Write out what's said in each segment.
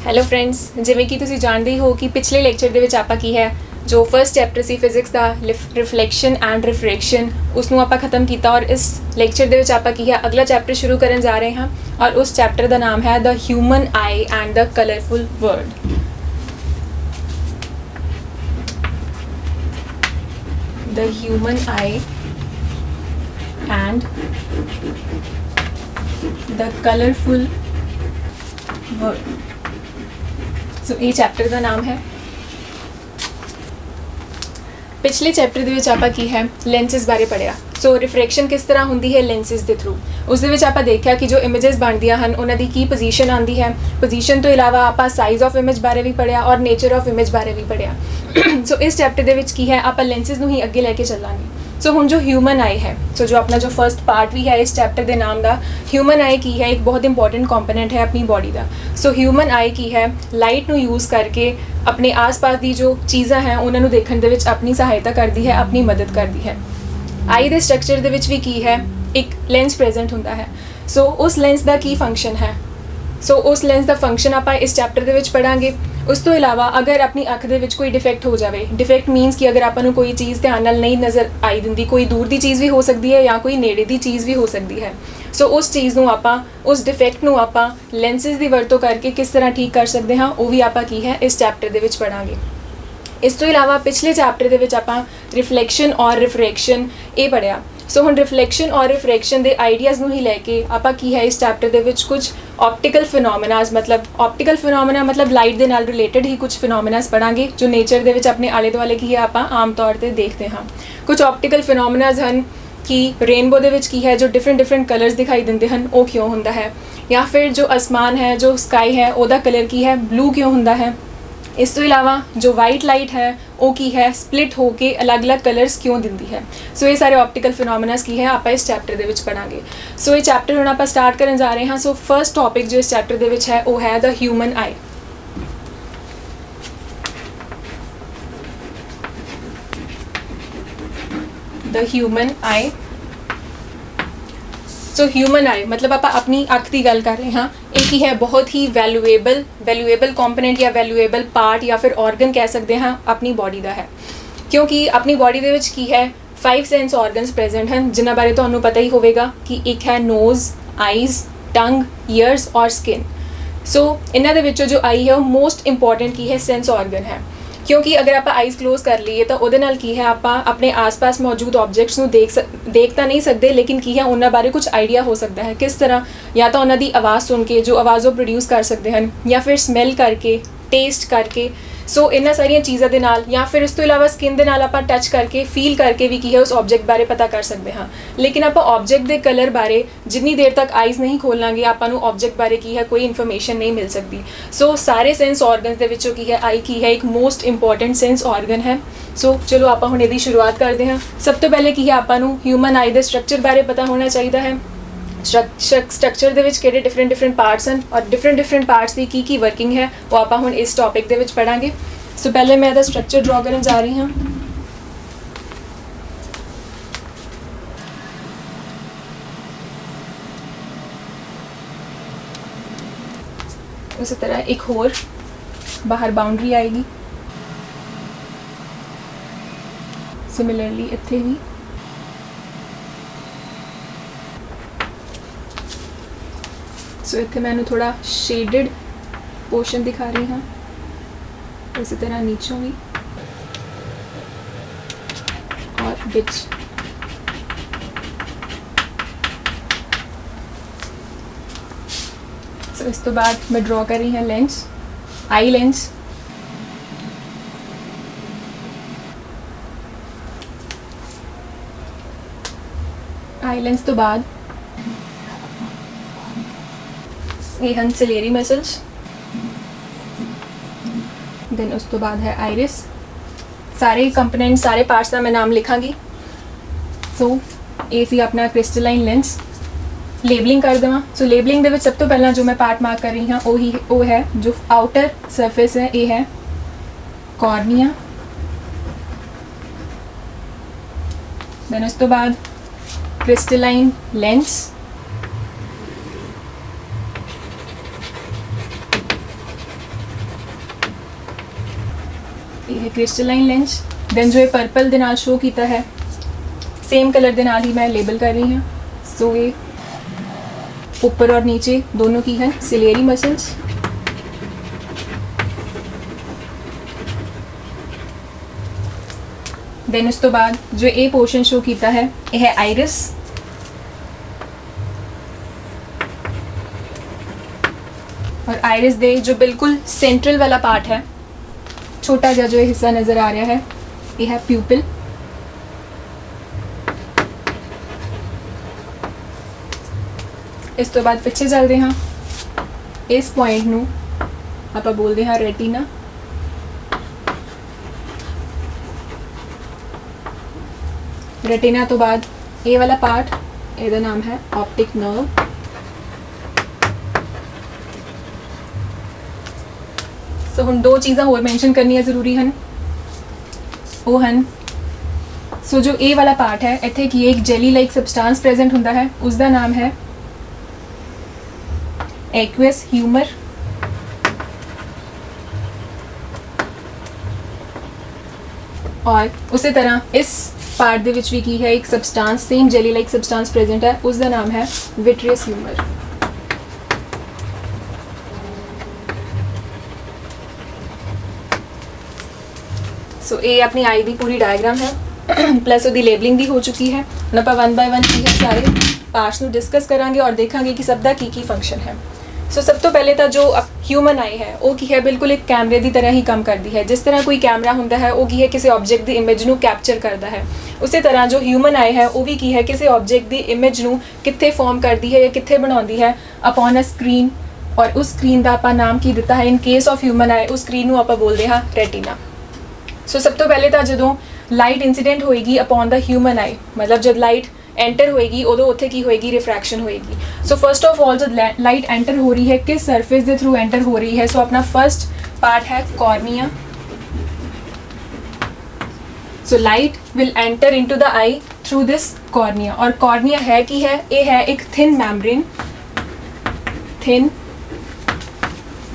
Hello friends, ਜਿਵੇਂ ਕਿ ਤੁਸੀਂ ਜਾਣਦੇ ਹੀ ਹੋ ਕਿ ਪਿਛਲੇ ਲੈਕਚਰ ਦੇ ਵਿੱਚ ਆਪਾਂ ਕੀ ਹੈ ਜੋ ਫਸਟ ਚੈਪਟਰ ਸੀ ਫਿਜ਼ਿਕਸ ਦਾ ਰਿਫਲੈਕਸ਼ਨ ਐਂਡ ਰਿਫਰੈਕਸ਼ਨ ਉਸ ਨੂੰ ਆਪਾਂ ਖਤਮ ਕੀਤਾ ਔਰ ਇਸ ਲੈਕਚਰ ਦੇ ਵਿੱਚ ਆਪਾਂ ਕੀ ਹੈ ਅਗਲਾ ਚੈਪਟਰ ਸ਼ੁਰੂ ਕਰਨ ਜਾ ਰਹੇ ਹਾਂ ਔਰ ਉਸ ਚੈਪਟਰ ਦਾ ਨਾਮ ਹੈ the human eye and the colourful world. The human eye and the colourful world. So ਇਹ ਚੈਪਟਰ ਦਾ ਨਾਮ ਹੈ। ਪਿਛਲੇ ਚੈਪਟਰ ਦੇ ਵਿੱਚ ਆਪਾਂ ਕੀ ਹੈ ਲੈਂਸਿਸ ਬਾਰੇ ਪੜ੍ਹਿਆ। ਸੋ ਰਿਫਰੈਕਸ਼ਨ ਕਿਸ ਤਰ੍ਹਾਂ ਹੁੰਦੀ ਹੈ ਲੈਂਸਿਸ ਦੇ ਥਰੂ। ਉਸ ਦੇ ਵਿੱਚ ਆਪਾਂ ਦੇਖਿਆ ਕਿ ਜੋ ਇਮੇजेस ਬਣਦੀਆਂ ਹਨ ਉਹਨਾਂ ਦੀ ਕੀ ਪੋਜੀਸ਼ਨ ਆਉਂਦੀ ਹੈ। ਪੋਜੀਸ਼ਨ ਤੋਂ ਇਲਾਵਾ ਆਪਾਂ ਸਾਈਜ਼ ਆਫ ਇਮੇਜ ਬਾਰੇ ਵੀ ਪੜ੍ਹਿਆ ਔਰ ਨੇਚਰ ਆਫ ਇਮੇਜ ਬਾਰੇ ਵੀ ਪੜ੍ਹਿਆ। ਸੋ ਇਸ ਚੈਪਟਰ ਦੇ ਵਿੱਚ ਕੀ ਹੈ ਆਪਾਂ ਲੈਂਸਿਸ ਨੂੰ ਹੀ ਅੱਗੇ ਲੈ ਕੇ ਚੱਲਾਂਗੇ। ਸੋ ਹੁਣ ਜੋ ਹਿਊਮਨ ਆਈ ਹੈ, ਸੋ ਜੋ ਆਪਣਾ ਜੋ ਫਸਟ ਪਾਰਟ ਵੀ ਹੈ ਇਸ ਚੈਪਟਰ ਦੇ ਨਾਮ ਦਾ ਹਿਊਮਨ ਆਈ ਕੀ ਹੈ, ਇੱਕ ਬਹੁਤ ਇੰਪੋਰਟੈਂਟ ਕੰਪੋਨੈਂਟ ਹੈ ਆਪਣੀ ਬੋਡੀ ਦਾ। ਸੋ ਹਿਊਮਨ ਆਈ ਕੀ ਹੈ, ਲਾਈਟ ਨੂੰ ਯੂਜ਼ ਕਰਕੇ ਆਪਣੇ ਆਸ-ਪਾਸ ਦੀ ਜੋ ਚੀਜ਼ਾਂ ਹੈ ਉਹਨਾਂ ਨੂੰ ਦੇਖਣ ਦੇ ਵਿੱਚ ਆਪਣੀ ਸਹਾਇਤਾ ਕਰਦੀ ਹੈ, ਆਪਣੀ ਮਦਦ ਕਰਦੀ ਹੈ। ਆਈ ਦੇ ਸਟਰਕਚਰ ਦੇ ਵਿੱਚ ਵੀ ਕੀ ਹੈ ਇੱਕ ਲੈਂਸ ਪ੍ਰੈਜ਼ੈਂਟ ਹੁੰਦਾ ਹੈ। ਸੋ ਉਸ ਲੈਂਸ ਦਾ ਕੀ ਫੰਕਸ਼ਨ ਹੈ, ਸੋ ਉਸ ਲੈਂਸ ਦਾ ਫੰਕਸ਼ਨ ਆਪਾਂ ਇਸ ਚੈਪਟਰ ਦੇ ਵਿੱਚ ਪੜਾਂਗੇ। ਉਸ ਤੋਂ ਇਲਾਵਾ ਅਗਰ ਆਪਣੀ ਅੱਖ ਦੇ ਵਿੱਚ ਕੋਈ ਡਿਫੈਕਟ ਹੋ ਜਾਵੇ, ਡਿਫੈਕਟ ਮੀਨਸ ਕਿ ਅਗਰ ਆਪਾਂ ਨੂੰ ਕੋਈ ਚੀਜ਼ ਧਿਆਨ ਨਾਲ ਨਹੀਂ ਨਜ਼ਰ ਆਈ ਦਿੰਦੀ, ਕੋਈ ਦੂਰ ਦੀ ਚੀਜ਼ ਵੀ ਹੋ ਸਕਦੀ ਹੈ ਜਾਂ ਕੋਈ ਨੇੜੇ ਦੀ ਚੀਜ਼ ਵੀ ਹੋ ਸਕਦੀ ਹੈ। ਸੋ ਉਸ ਚੀਜ਼ ਨੂੰ ਆਪਾਂ ਉਸ ਡਿਫੈਕਟ ਨੂੰ ਆਪਾਂ ਲੈਂਸਿਸ ਦੀ ਵਰਤੋਂ ਕਰਕੇ ਕਿਸ ਤਰ੍ਹਾਂ ਠੀਕ ਕਰ ਸਕਦੇ ਹਾਂ ਉਹ ਵੀ ਆਪਾਂ ਕੀ ਹੈ ਇਸ ਚੈਪਟਰ ਦੇ ਵਿੱਚ ਪੜਾਂਗੇ। ਇਸ ਤੋਂ ਇਲਾਵਾ ਪਿਛਲੇ ਚੈਪਟਰ ਦੇ ਵਿੱਚ ਆਪਾਂ ਰਿਫਲੈਕਸ਼ਨ ਔਰ ਰਿਫਰੈਕਸ਼ਨ ਇਹ ਪੜ੍ਹਿਆ। ਸੋ ਹੁਣ ਰਿਫਲੈਕਸ਼ਨ ਔਰ ਰਿਫਰੈਕਸ਼ਨ ਦੇ ਆਈਡੀਆਜ਼ ਨੂੰ ਹੀ ਲੈ ਕੇ ਆਪਾਂ ਕੀ ਹੈ ਇਸ ਚੈਪਟਰ ਦੇ ਵਿੱਚ ਕੁਝ ਆਪਟੀਕਲ ਫਿਨੋਮੀਨਾਜ਼ ਮਤਲਬ ਲਾਈਟ ਦੇ ਨਾਲ ਰਿਲੇਟਡ ਹੀ ਕੁਝ ਫਿਨੋਮੀਨਾਜ਼ ਪੜਾਂਗੇ ਜੋ ਨੇਚਰ ਦੇ ਵਿੱਚ ਆਪਣੇ ਆਲੇ ਦੁਆਲੇ ਕੀ ਹੈ ਆਪਾਂ ਆਮ ਤੌਰ ਤੇ ਦੇਖਦੇ ਹਾਂ। ਕੁਝ ਆਪਟੀਕਲ ਫਿਨੋਮੀਨਾਜ਼ ਹਨ ਕਿ ਰੇਨਬੋ ਦੇ ਵਿੱਚ ਕੀ ਹੈ ਜੋ ਡਿਫਰੈਂਟ ਕਲਰਸ ਦਿਖਾਈ ਦਿੰਦੇ ਹਨ ਉਹ ਕਿਉਂ ਹੁੰਦਾ ਹੈ, ਜਾਂ ਫਿਰ ਜੋ ਅਸਮਾਨ ਹੈ ਜੋ ਸਕਾਈ ਹੈ ਉਹਦਾ ਕਲਰ ਕੀ ਹੈ ਬਲੂ ਕਿਉਂ ਹੁੰਦਾ ਹੈ। ਇਸ ਤੋਂ ਇਲਾਵਾ ਜੋ ਵਾਈਟ ਲਾਈਟ ਹੈ ਉਹ ਕੀ ਹੈ ਸਪਲਿਟ ਹੋ ਕੇ ਅਲੱਗ-ਅਲੱਗ ਕਲਰਸ ਕਿਉਂ ਦਿੰਦੀ ਹੈ। ਸੋ ਇਹ ਸਾਰੇ ਆਪਟੀਕਲ ਫਿਨੋਮੀਨਾਸ ਕੀ ਹੈ ਆਪਾਂ ਇਸ ਚੈਪਟਰ ਦੇ ਵਿੱਚ ਪੜਾਂਗੇ। ਸੋ ਇਹ ਚੈਪਟਰ ਹੁਣ ਆਪਾਂ ਸਟਾਰਟ ਕਰਨ ਜਾ ਰਹੇ ਹਾਂ। ਸੋ ਫਰਸਟ ਟੌਪਿਕ ਜੋ ਇਸ ਚੈਪਟਰ ਦੇ ਵਿੱਚ ਹੈ ਉਹ ਹੈ the human eye. The human eye. So human eye ਮਤਲਬ ਆਪਾਂ ਆਪਣੀ ਅੱਖ ਦੀ ਗੱਲ ਕਰ ਰਹੇ ਹਾਂ। ਇਹ ਕੀ ਹੈ ਬਹੁਤ ਹੀ ਵੈਲਿਊਏਬਲ ਕੰਪੋਨੈਂਟ ਜਾਂ ਵੈਲਿਊਏਬਲ ਪਾਰਟ ਜਾਂ ਫਿਰ ਆਰਗਨ ਕਹਿ ਸਕਦੇ ਹਾਂ ਆਪਣੀ ਬਾਡੀ ਦਾ ਹੈ, ਕਿਉਂਕਿ ਆਪਣੀ ਬਾਡੀ ਦੇ ਵਿੱਚ ਕੀ ਹੈ 5 ਸੈਂਸ ਆਰਗਨਸ ਪ੍ਰੈਜ਼ੈਂਟ ਹਨ ਜਿਨ੍ਹਾਂ ਬਾਰੇ ਤੁਹਾਨੂੰ ਪਤਾ ਹੀ ਹੋਵੇਗਾ ਕਿ ਇੱਕ ਹੈ ਨੋਜ਼, ਆਈਜ਼, ਟੰਗ, ਈਅਰਸ ਔਰ ਸਕਿਨ। ਸੋ ਇਹਨਾਂ ਦੇ ਵਿੱਚੋਂ ਜੋ ਆਈ ਹੈ ਉਹ ਮੋਸਟ ਇੰਪੋਰਟੈਂਟ ਕੀ ਹੈ ਸੈਂਸ ਆਰਗਨ ਹੈ, ਕਿਉਂਕਿ ਅਗਰ ਆਪਾਂ ਆਈਜ਼ ਕਲੋਜ਼ ਕਰ ਲਈਏ ਤਾਂ ਉਹਦੇ ਨਾਲ ਕੀ ਹੈ ਆਪਾਂ ਆਪਣੇ ਆਸ-ਪਾਸ ਮੌਜੂਦ ਆਬਜੈਕਟਸ ਨੂੰ ਦੇਖ ਤਾਂ ਨਹੀਂ ਸਕਦੇ, ਲੇਕਿਨ ਕੀ ਹੈ ਉਹਨਾਂ ਬਾਰੇ ਕੁਝ ਆਈਡੀਆ ਹੋ ਸਕਦਾ ਹੈ। ਕਿਸ ਤਰ੍ਹਾਂ, ਜਾਂ ਤਾਂ ਉਹਨਾਂ ਦੀ ਆਵਾਜ਼ ਸੁਣ ਕੇ ਜੋ ਆਵਾਜ਼ ਉਹ ਪ੍ਰੋਡਿਊਸ ਕਰ ਸਕਦੇ ਹਨ, ਜਾਂ ਫਿਰ ਸਮੈਲ ਕਰਕੇ, ਟੇਸਟ ਕਰਕੇ। ਸੋ ਇਹਨਾਂ ਸਾਰੀਆਂ ਚੀਜ਼ਾਂ ਦੇ ਨਾਲ, ਜਾਂ ਫਿਰ ਇਸ ਤੋਂ ਇਲਾਵਾ ਸਕਿਨ ਦੇ ਨਾਲ ਆਪਾਂ ਟੱਚ ਕਰਕੇ ਫੀਲ ਕਰਕੇ ਵੀ ਕੀ ਹੈ ਉਸ ਆਬਜੈਕਟ ਬਾਰੇ ਪਤਾ ਕਰ ਸਕਦੇ ਹਾਂ। ਲੇਕਿਨ ਆਪਾਂ ਆਬਜੈਕਟ ਦੇ ਕਲਰ ਬਾਰੇ ਜਿੰਨੀ ਦੇਰ ਤੱਕ ਆਈਜ਼ ਨਹੀਂ ਖੋਲਾਂਗੇ ਆਪਾਂ ਨੂੰ ਆਬਜੈਕਟ ਬਾਰੇ ਕੀ ਹੈ ਕੋਈ ਇਨਫੋਰਮੇਸ਼ਨ ਨਹੀਂ ਮਿਲ ਸਕਦੀ। ਸੋ ਸਾਰੇ ਸੈਂਸ ਆਰਗਨਸ ਦੇ ਵਿੱਚੋਂ ਕੀ ਹੈ ਆਈ ਕੀ ਹੈ ਇੱਕ ਮੋਸਟ ਇੰਪੋਰਟੈਂਟ ਸੈਂਸ ਆਰਗਨ ਹੈ। ਸੋ ਚਲੋ ਆਪਾਂ ਹੁਣ ਇਹਦੀ ਸ਼ੁਰੂਆਤ ਕਰਦੇ ਹਾਂ। ਸਭ ਤੋਂ ਪਹਿਲੇ ਕੀ ਹੈ ਆਪਾਂ ਨੂੰ ਹਿਊਮਨ ਆਈ ਦੇ ਸਟਰਕਚਰ ਬਾਰੇ ਪਤਾ ਹੋਣਾ ਚਾਹੀਦਾ ਹੈ। ਸਟਰਕਚਰ ਦੇ ਵਿੱਚ ਕਿਹੜੇ ਡਿਫਰੈਂਟ ਪਾਰਟਸ ਹਨ ਔਰ ਡਿਫਰੈਂਟ ਪਾਰਟਸ ਦੀ ਕੀ ਵਰਕਿੰਗ ਹੈ ਉਹ ਆਪਾਂ ਹੁਣ ਇਸ ਟੌਪਿਕ ਦੇ ਵਿੱਚ ਪੜਾਂਗੇ। ਸੋ ਪਹਿਲੇ ਮੈਂ ਇਹਦਾ ਸਟਰਕਚਰ ਡਰਾ ਕਰਨ ਜਾ ਰਹੀ ਹਾਂ। ਉਸੇ ਤਰ੍ਹਾਂ ਇੱਕ ਹੋਰ ਬਾਹਰ ਬਾਉਂਡਰੀ ਆਏਗੀ, ਸਿਮਿਲਰਲੀ ਇੱਥੇ ਵੀ। ਸੋ ਇੱਥੇ ਮੈਂ ਇਹਨੂੰ ਥੋੜਾ ਸ਼ੇਡਡ ਪੋਰਸ਼ਨ ਦਿਖਾ ਰਹੀ ਹਾਂ, ਇਸੇ ਤਰ੍ਹਾਂ ਨੀਚੋਂ ਵੀ ਔਰ ਵਿੱਚ। ਸੋ ਇਸ ਤੋਂ ਬਾਅਦ ਮੈਂ ਡਰਾ ਕਰ ਰਹੀ ਹਾਂ ਲੈਂਸ, ਆਈ ਲੈਂਸ। ਆਈ ਲੈਂਸ ਤੋਂ ਬਾਅਦ ਇਹ ਹਨ ਸਿਲੇਰੀ ਮਸਲਸ, ਦੈਨ ਉਸ ਤੋਂ ਬਾਅਦ ਹੈ ਆਈਰਿਸ। ਸਾਰੇ ਕੰਪੋਨੈਂਟ, ਸਾਰੇ ਪਾਰਟਸ ਦਾ ਮੈਂ ਨਾਮ ਲਿਖਾਂਗੀ। ਸੋ ਇਹ ਸੀ ਆਪਣਾ ਕ੍ਰਿਸਟਲਾਈਨ ਲੈਂਸ। ਲੇਬਲਿੰਗ ਕਰ ਦੇਵਾਂ। ਸੋ ਲੇਬਲਿੰਗ ਦੇ ਵਿੱਚ ਸਭ ਤੋਂ ਪਹਿਲਾਂ ਜੋ ਮੈਂ ਪਾਰਟ ਮਾਰਕ ਕਰ ਰਹੀ ਹਾਂ ਉਹ ਹੈ ਜੋ ਆਊਟਰ ਸਰਫੇਸ ਹੈ, ਇਹ ਹੈ ਕੌਰਨੀਆ। ਦੈਨ ਉਸ ਤੋਂ ਬਾਅਦ ਕ੍ਰਿਸਟਲਾਈਨ ਲੈਂਸ, ਇਹ ਹੈ ਕ੍ਰਿਸਟਲਾਈਨ ਲੈਂਸ। ਦੈਨ ਜੋ ਇਹ ਪਰਪਲ ਦੇ ਨਾਲ ਸ਼ੋ ਕੀਤਾ ਹੈ सेम कलर के नाल ही मैं लेबल कर रही हूँ। सो ये ऊपर और नीचे दोनों की है सिलेरी मसल्स। देन उस तो बाद जो ये पोर्शन शो किया है यह है आइरिस। और आइरिस दे जो बिल्कुल सेंट्रल वाला पार्ट है, छोटा जा जो हिस्सा नज़र आ रहा है, यह है प्यूपिल। इस तो बाद पिछे चलते हाँ, इस पॉइंट नू आप बोलते हैं रेटिना। रेटिना तो बाद ये वाला पार्ट, ਇਹਦਾ नाम है ऑप्टिक नर्व। सो हुण दो चीज़ां होर मैंशन करनियां जरूरी हैं, वो हैं सो जो ये वाला पार्ट है इत्थे की एक जेली लाइक सबसटेंस प्रेजेंट हुंदा है, उसका नाम है एक्वियस ह्यूमर। और उसी तरह इस पार्ट दे विच भी की है एक सबसटेंस, सेम जेली लाइक सबसटेंस प्रेजेंट है, उसका नाम है विट्रियस ह्यूमर। सो ये अपनी आई दी पूरी डायग्राम है प्लस उसकी लेबलिंग भी हो चुकी है। हम आप 1 बाय 1 की है सारे पार्ट्स ਨੂੰ डिस्कस करांगे और देखांगे कि सब दा की फंक्शन है। सो सब तो पहले तो जो ह्यूमन आई है वो की है बिल्कुल एक कैमरे की तरह ही काम करती है। जिस तरह कोई कैमरा होंदा है वो की है किसी ऑब्जेक्ट की इमेज नू कैप्चर करता है, उसी तरह जो ह्यूमन आई है वो भी की है किसी ऑब्जेक्ट की इमेज नू कित्थे फॉर्म करती है या कित्थे बनाती है अपॉन अ स्क्रीन। और उस स्क्रीन का आप नाम की दिता है इन केस ऑफ ह्यूमन आई, उस स्क्रीन नू आप बोलते हैं रेटिना। सो सब तो पहले तो जो लाइट इंसीडेंट होएगी अपॉन द ह्यूमन आई, मतलब जब लाइट एंटर होएगी उदों उत्थे की होएगी, रिफ्रैक्शन होएगी। सो फर्स्ट ऑफ ऑल जब लाइट एंटर हो रही है किस सरफेस के थ्रू एंटर हो रही है, सो अपना फर्स्ट पार्ट है cornea. So light will enter into the I through this cornea. और कॉर्निया है कि है ये है एक थिन मैम्ब्रेन, थिन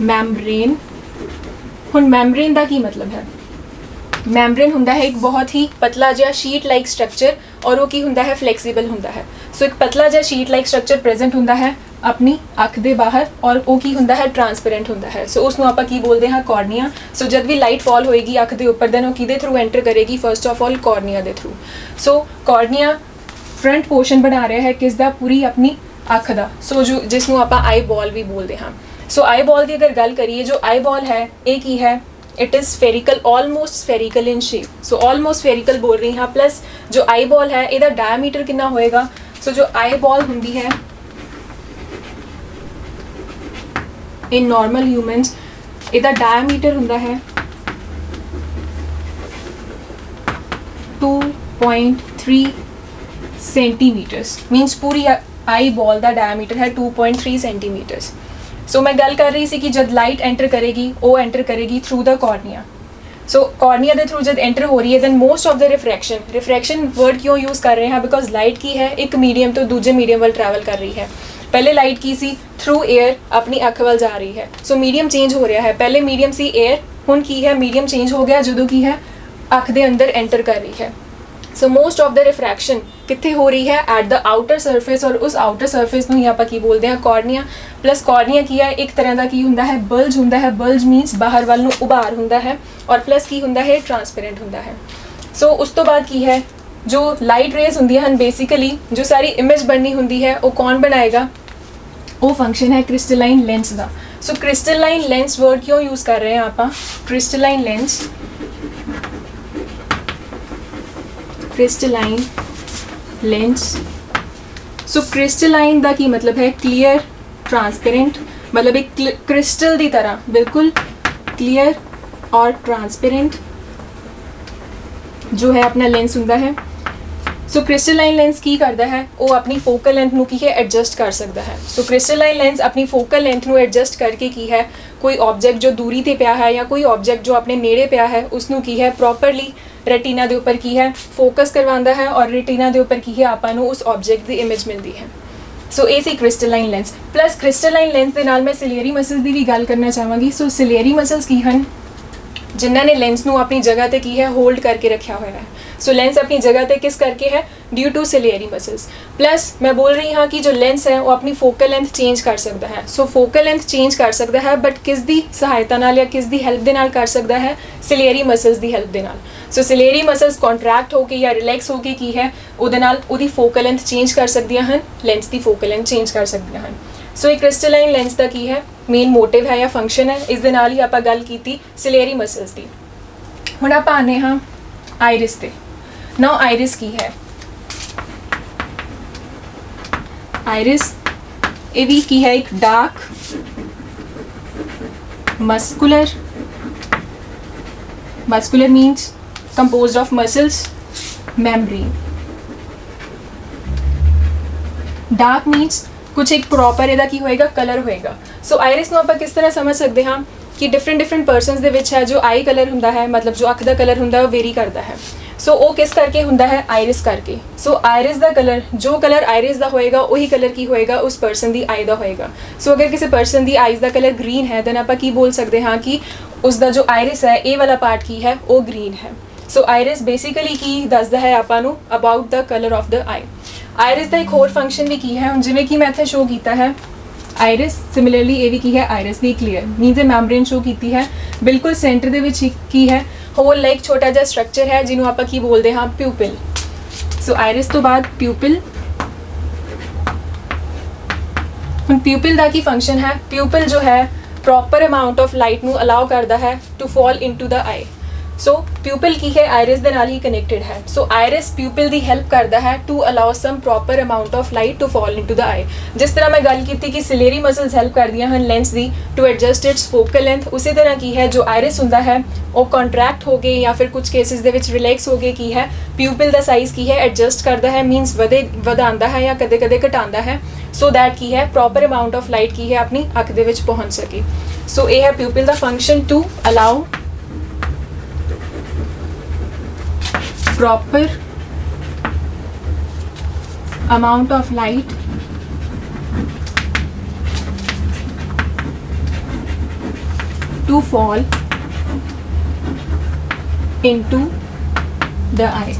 मैम्ब्रेन। हुण मैम्ब्रेन का की मतलब है, मैम्ब्रेन हुंदा है एक बहुत ही पतला जिहा शीट लाइक स्ट्रक्चर और वो की हुंदा है फ्लैक्सीबल हुंदा है। सो एक पतला जिहा शीट लाइक स्ट्रक्चर प्रेजेंट हुंदा है अपनी अख दे बाहर और वो की हुंदा है ट्रांसपेरेंट हुंदा है। सो उसनूं आपां की बोलते हैं कॉर्निया। सो जब भी लाइट फॉल होएगी अख दे उपर देन वो किहदे थ्रू एंटर करेगी, first of all cornea they through. So cornea front portion बना रहा है किसदा, पूरी अपनी अख दा। सो जो जिसनूं आपां आई बॉल भी बोलते हैं। सो आई बॉल की अगर गल करिए, जो आई बॉल है ये की है, it is spherical, almost spherical in shape. So almost spherical बोल रही हाँ। प्लस जो आई बॉल है इसका डायमीटर कितना होएगा, सो जो आई बॉल होंगी है इन नॉर्मल ह्यूमन्स इसका डायमीटर होंदा है 2.3 सेंटीमीटर्स। मीनस पूरी आई बॉल का डायमीटर है 2.3 सेंटीमीटर्स। सो मैं गल कर रही थी कि जब लाइट एंटर करेगी वो एंटर करेगी through the cornea. So cornea के थ्रू जब एंटर हो रही है then most of the refraction word क्यों यूज़ कर रहे हैं, बिकॉज लाइट की है एक मीडियम तो दूजे मीडियम वाल ट्रैवल कर रही है। पहले लाइट की सी थ्रू एयर अपनी अख वाल जा रही है। सो मीडियम चेंज हो रहा है, पहले मीडियम सी एयर, हुण की है मीडियम चेंज हो गया जो की है अख दे अंदर एंटर कर रही है। So most of the refraction कित्थे हो रही है एट द आउटर सरफेस, और उस आउटर सरफेस नूं आपां की बोलते हैं कॉर्निया। प्लस कॉर्निया की है एक तरह का की हुंदा है बल्ज हुंदा है, बल्ज मीनस बाहर वाल नूं उभार हुंदा है, और प्लस की हुंदा है ट्रांसपेरेंट हुंदा है। सो उस तो बाद की है जो लाइट रेज हुंदी हैं बेसिकली जो सारी इमेज बननी हुंदी है वो कौन बनाएगा, वो फंक्शन है क्रिस्टलाइन लेंस का। सो क्रिस्टलाइन लेंस वर्ड क्यों यूज़ कर रहे हैं आप, क्रिस्टलाइन लेंस, क्रिस्टलाइन लेंस। सो क्रिस्टलाइन का की मतलब है क्लियर, ट्रांसपेरेंट, मतलब एक क्रिस्टल की तरह बिल्कुल क्लियर और ट्रांसपेरेंट जो है अपना लेंस हुंदा है। सो क्रिस्टलाइन लेंस की करता है, वो अपनी फोकल लेंथ नू की है एडजस्ट कर सकता है। सो क्रिस्टलाइन लेंस अपनी फोकल लेंथ नू एडजस्ट करके की है कोई ऑब्जेक्ट जो दूरी ते पिया है या कोई ऑब्जेक्ट जो अपने नेड़े पिया है उसनू की है प्रॉपरली रेटिना के उपर की है फोकस करवाता है, और रेटिना के उपर की है आपां नू उस ऑब्जेक्ट की इमेज मिलती है। सो ये सी crystalline lens. Plus crystalline lens के नाल मैं सिलेरी मसल्स की भी गल करना चाहांगी। सो सिलेरी मसल्स की हैं, ਜਿਨ੍ਹਾਂ ਨੇ ਲੈਂਸ ਨੂੰ ਆਪਣੀ ਜਗ੍ਹਾ ਤੇ ਕੀ ਹੈ ਹੋਲਡ ਕਰਕੇ ਰੱਖਿਆ ਹੋਇਆ ਹੈ। ਸੋ ਲੈਂਸ ਆਪਣੀ ਜਗ੍ਹਾ ਤੇ ਕਿਸ ਕਰਕੇ ਹੈ, ਡਿਊ ਟੂ ਸਿਲੇਰੀ ਮਸਲਸ। ਪਲੱਸ ਮੈਂ ਬੋਲ ਰਹੀ ਹਾਂ ਕਿ ਜੋ ਲੈਂਸ ਹੈ ਉਹ ਆਪਣੀ ਫੋਕਲ ਲੈਂਥ ਚੇਂਜ ਕਰ ਸਕਦਾ ਹੈ। ਸੋ ਫੋਕਲ ਲੈਂਥ ਚੇਂਜ ਕਰ ਸਕਦਾ ਹੈ, ਬਟ ਕਿਸ ਦੀ ਸਹਾਇਤਾ ਨਾਲ ਜਾਂ ਕਿਸ ਦੀ ਹੈਲਪ ਦੇ ਨਾਲ ਕਰ ਸਕਦਾ ਹੈ, ਸਿਲੇਰੀ ਮਸਲਸ ਦੀ ਹੈਲਪ ਦੇ ਨਾਲ। ਸੋ ਸਿਲੇਰੀ ਮਸਲਸ ਕੰਟਰੈਕਟ ਹੋ ਕੇ ਜਾਂ ਰਿਲੈਕਸ ਹੋ ਕੇ ਕੀ ਹੈ ਉਹਦੇ ਨਾਲ ਉਹਦੀ ਫੋਕਲ ਲੈਂਥ ਚੇਂਜ ਕਰ ਸਕਦੀਆਂ ਹਨ, ਲੈਂਸ ਦੀ ਫੋਕਲ ਲੈਂਥ ਚੇਂਜ ਕਰ ਸਕਦੀਆਂ ਹਨ। ਸੋ ਇਹ ਕ੍ਰਿਸਟਲਾਈਨ ਲੈਂਸ ਦਾ ਕੀ ਹੈ ਮੇਨ ਮੋਟਿਵ ਹੈ ਜਾਂ ਫੰਕਸ਼ਨ ਹੈ। ਇਸ ਦੇ ਨਾਲ ਹੀ ਆਪਾਂ ਗੱਲ ਕੀਤੀ ਸਿਲੇਰੀ ਮਸਲਸ ਦੀ। ਹੁਣ ਆਪਾਂ ਆਨੇ ਹਾਂ ਆਇਰਿਸ ਤੇ। ਨਾਓ ਆਇਰਿਸ ਕੀ ਹੈ, ਆਇਰਿਸ ਇਹ ਵੀ ਕੀ ਹੈ ਇੱਕ dark muscular means composed of muscles membrane। Dark means कुछ एक प्रॉपर ਇਹਦਾ ਕੀ ਹੋਏਗਾ ਕਲਰ ਹੋਏਗਾ। ਸੋ ਆਇਰਿਸ ਨੂੰ ਆਪਾਂ ਕਿਸ ਤਰ੍ਹਾਂ ਸਮਝ ਸਕਦੇ ਹਾਂ ਕਿ ਡਿਫਰੈਂਟ ਪਰਸਨਸ ਦੇ ਵਿੱਚ ਹੈ ਜੋ ਆਈ ਕਲਰ ਹੁੰਦਾ ਹੈ, ਮਤਲਬ ਜੋ ਅੱਖ ਦਾ ਕਲਰ ਹੁੰਦਾ ਉਹ ਵੇਰੀ ਕਰਦਾ ਹੈ। ਸੋ ਉਹ ਕਿਸ ਕਰਕੇ ਹੁੰਦਾ ਹੈ, ਆਇਰਿਸ ਕਰਕੇ। ਸੋ ਆਇਰਿਸ ਦਾ ਕਲਰ, ਜੋ ਕਲਰ ਆਇਰਿਸ ਦਾ ਹੋਏਗਾ ਉਹੀ ਕਲਰ ਕੀ ਹੋਏਗਾ ਉਸ ਪਰਸਨ ਦੀ ਆਈ ਦਾ ਹੋਏਗਾ। ਸੋ ਅਗਰ ਕਿਸੇ ਪਰਸਨ ਦੀ ਆਈਜ਼ ਦਾ ਕਲਰ ਗ੍ਰੀਨ ਹੈ ਦੈਨ ਆਪਾਂ ਕੀ ਬੋਲ ਸਕਦੇ ਹਾਂ ਕਿ ਉਸ ਦਾ ਜੋ ਆਇਰਿਸ ਹੈ ਇਹ ਵਾਲਾ ਪਾਰਟ ਕੀ ਹੈ ਉਹ ਗ੍ਰੀਨ ਹੈ। ਸੋ ਆਇਰਿਸ ਬੇਸਿਕਲੀ ਕੀ ਦੱਸਦਾ ਹੈ ਆਪਾਂ ਨੂੰ about the colour of the eye. Iris ਦਾ ਇੱਕ ਹੋਰ ਫੰਕਸ਼ਨ ਵੀ ਕੀ ਹੈ, ਹੁਣ ਜਿਵੇਂ ਕਿ ਮੈਂ ਇੱਥੇ ਸ਼ੋ ਕੀਤਾ ਹੈ ਆਇਰਿਸ, ਸਿਮਿਲਰਲੀ ਇਹ ਵੀ ਕੀ ਹੈ ਆਇਰਿਸ ਦੀ ਕਲੀਅਰ ਮੀਨਸ ਇਹ ਮੈਮਬ੍ਰੇਨ ਸ਼ੋ ਕੀਤੀ ਹੈ। ਬਿਲਕੁਲ ਸੈਂਟਰ ਦੇ ਵਿੱਚ ਕੀ ਹੈ ਹੋਲ ਲਾਈਕ ਛੋਟਾ ਜਿਹਾ ਸਟਰਕਚਰ ਹੈ ਜਿਹਨੂੰ ਆਪਾਂ ਕੀ ਬੋਲਦੇ ਹਾਂ ਪਿਊਪਿਲ। ਸੋ ਆਇਰਿਸ ਤੋਂ ਬਾਅਦ ਪਿਊਪਿਲ। ਹੁਣ ਪਿਊਪਿਲ ਦਾ ਕੀ ਫੰਕਸ਼ਨ ਹੈ, ਪਿਊਪਿਲ ਜੋ ਹੈ ਪ੍ਰੋਪਰ ਅਮਾਊਂਟ ਆਫ ਲਾਈਟ ਨੂੰ ਅਲਾਉ ਕਰਦਾ ਹੈ ਟੂ ਫਾਲ ਇਨਟੂ ਦਾ ਆਈ। ਸੋ ਪਿਊਪਿਲ ਕੀ ਹੈ ਆਇਰਿਸ ਦੇ ਨਾਲ ਹੀ ਕਨੈਕਟਡ ਹੈ। ਸੋ ਆਇਰਿਸ ਪਿਊਪਿਲ ਦੀ ਹੈਲਪ ਕਰਦਾ ਹੈ to allow some proper amount of light to fall into the eye. ਜਿਸ ਤਰ੍ਹਾਂ ਮੈਂ ਗੱਲ ਕੀਤੀ ਕਿ ਸਿਲੇਰੀ ਮਸਲਸ ਹੈਲਪ ਕਰਦੀਆਂ ਹਨ ਲੈਂਸ ਦੀ to adjust its focal length, ਉਸੇ ਤਰ੍ਹਾਂ ਕੀ ਹੈ ਜੋ ਆਇਰਿਸ ਹੁੰਦਾ ਹੈ ਉਹ ਕੰਟਰੈਕਟ ਹੋ ਕੇ ਜਾਂ ਫਿਰ ਕੁਝ ਕੇਸਿਸ ਦੇ ਵਿੱਚ ਰਿਲੈਕਸ ਹੋ ਕੇ ਕੀ ਹੈ ਪਿਊਪਿਲ ਦਾ ਸਾਈਜ਼ ਕੀ ਹੈ ਐਡਜਸਟ ਕਰਦਾ ਹੈ, ਮੀਨਸ ਵਧਾਉਂਦਾ ਹੈ ਜਾਂ ਕਦੇ ਕਦੇ ਘਟਾਉਂਦਾ ਹੈ ਸੋ ਦੈਟ ਕੀ ਹੈ ਪ੍ਰੋਪਰ ਅਮਾਊਂਟ ਆਫ ਲਾਈਟ ਕੀ ਹੈ ਆਪਣੀ ਅੱਖ ਦੇ ਵਿੱਚ ਪਹੁੰਚ ਸਕੇ। ਸੋ ਇਹ ਹੈ ਪਿਊਪਿਲ ਦਾ function to allow proper amount of light to fall into the eye।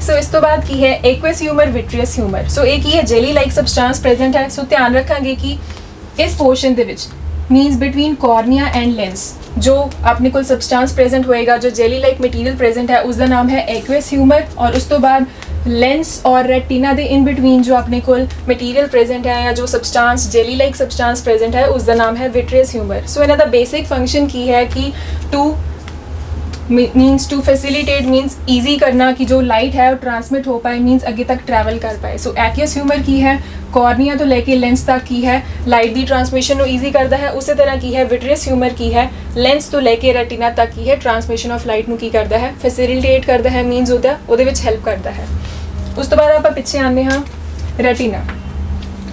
So इस तो बाद की है aqueous humour vitreous humour. So एक ही है जेली लाइक सबस्टांस प्रेजेंट है। सो ध्यान रखेंगे कि इस portion they which मीनस between cornea and lens जो अपने को सबस्टांस प्रेजेंट होएगा, जो जेली लाइक मटीरियल प्रेजेंट है उसका नाम है एक्वस ह्यूमर। और उस तो बाद लेंस और रेटिना दे इन बिटवीन जो अपने को मटीरियल प्रेजेंट है या जो substance jelly like substance present है उसका नाम है विट्रियस ह्यूमर। सो इन्हों का बेसिक फंक्शन की है कि to means to facilitate means easy करना कि जो लाइट है वो ट्रांसमिट हो पाए, मीन्स आगे तक ट्रैवल कर पाए। सो एक्वस ह्यूमर की है कॉर्निया तो लेके लेंस तक की है लाइट की ट्रांसमिशन को ईजी करता है। उसी तरह की है विट्रियस ह्यूमर की है लेंस तो लेके रेटिना तक की है ट्रांसमिशन ऑफ लाइट की करता है, फैसिलिटेट करता है, मीनस होता है हेल्प करता है। उस तो बाद आप पिछे आने हाँ रेटिना।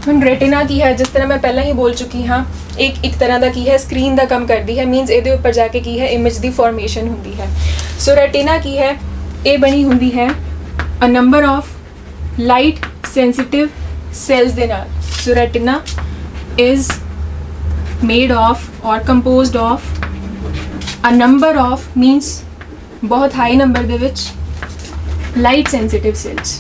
हम रेटिना की है जिस तरह मैं पहले ही बोल चुकी हाँ एक तरह का की है स्क्रीन का काम करती है, मीनस ये उपर जाके की है इमेज की फॉर्मेशन होंगी है। सो रेटिना की है ये बनी होंगी है a number of light sensitive cells दे नाल। So retina is made of और composed of a number of means बहुत हाई नंबर दे which light sensitive cells.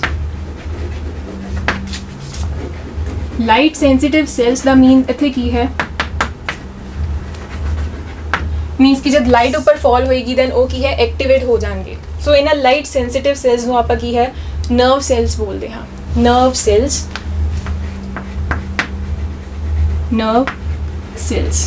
Light sensitive cells का मीन इत्थे की है मीनस कि जब लाइट ऊपर फॉल होएगी दैन वो की है एक्टिवेट हो जाएंगे। सो इन्हां लाइट सेंसिटिव सेल्स नूं आपां की है नर्व सेल्स बोलते हाँ, nerve cells, nerve cells.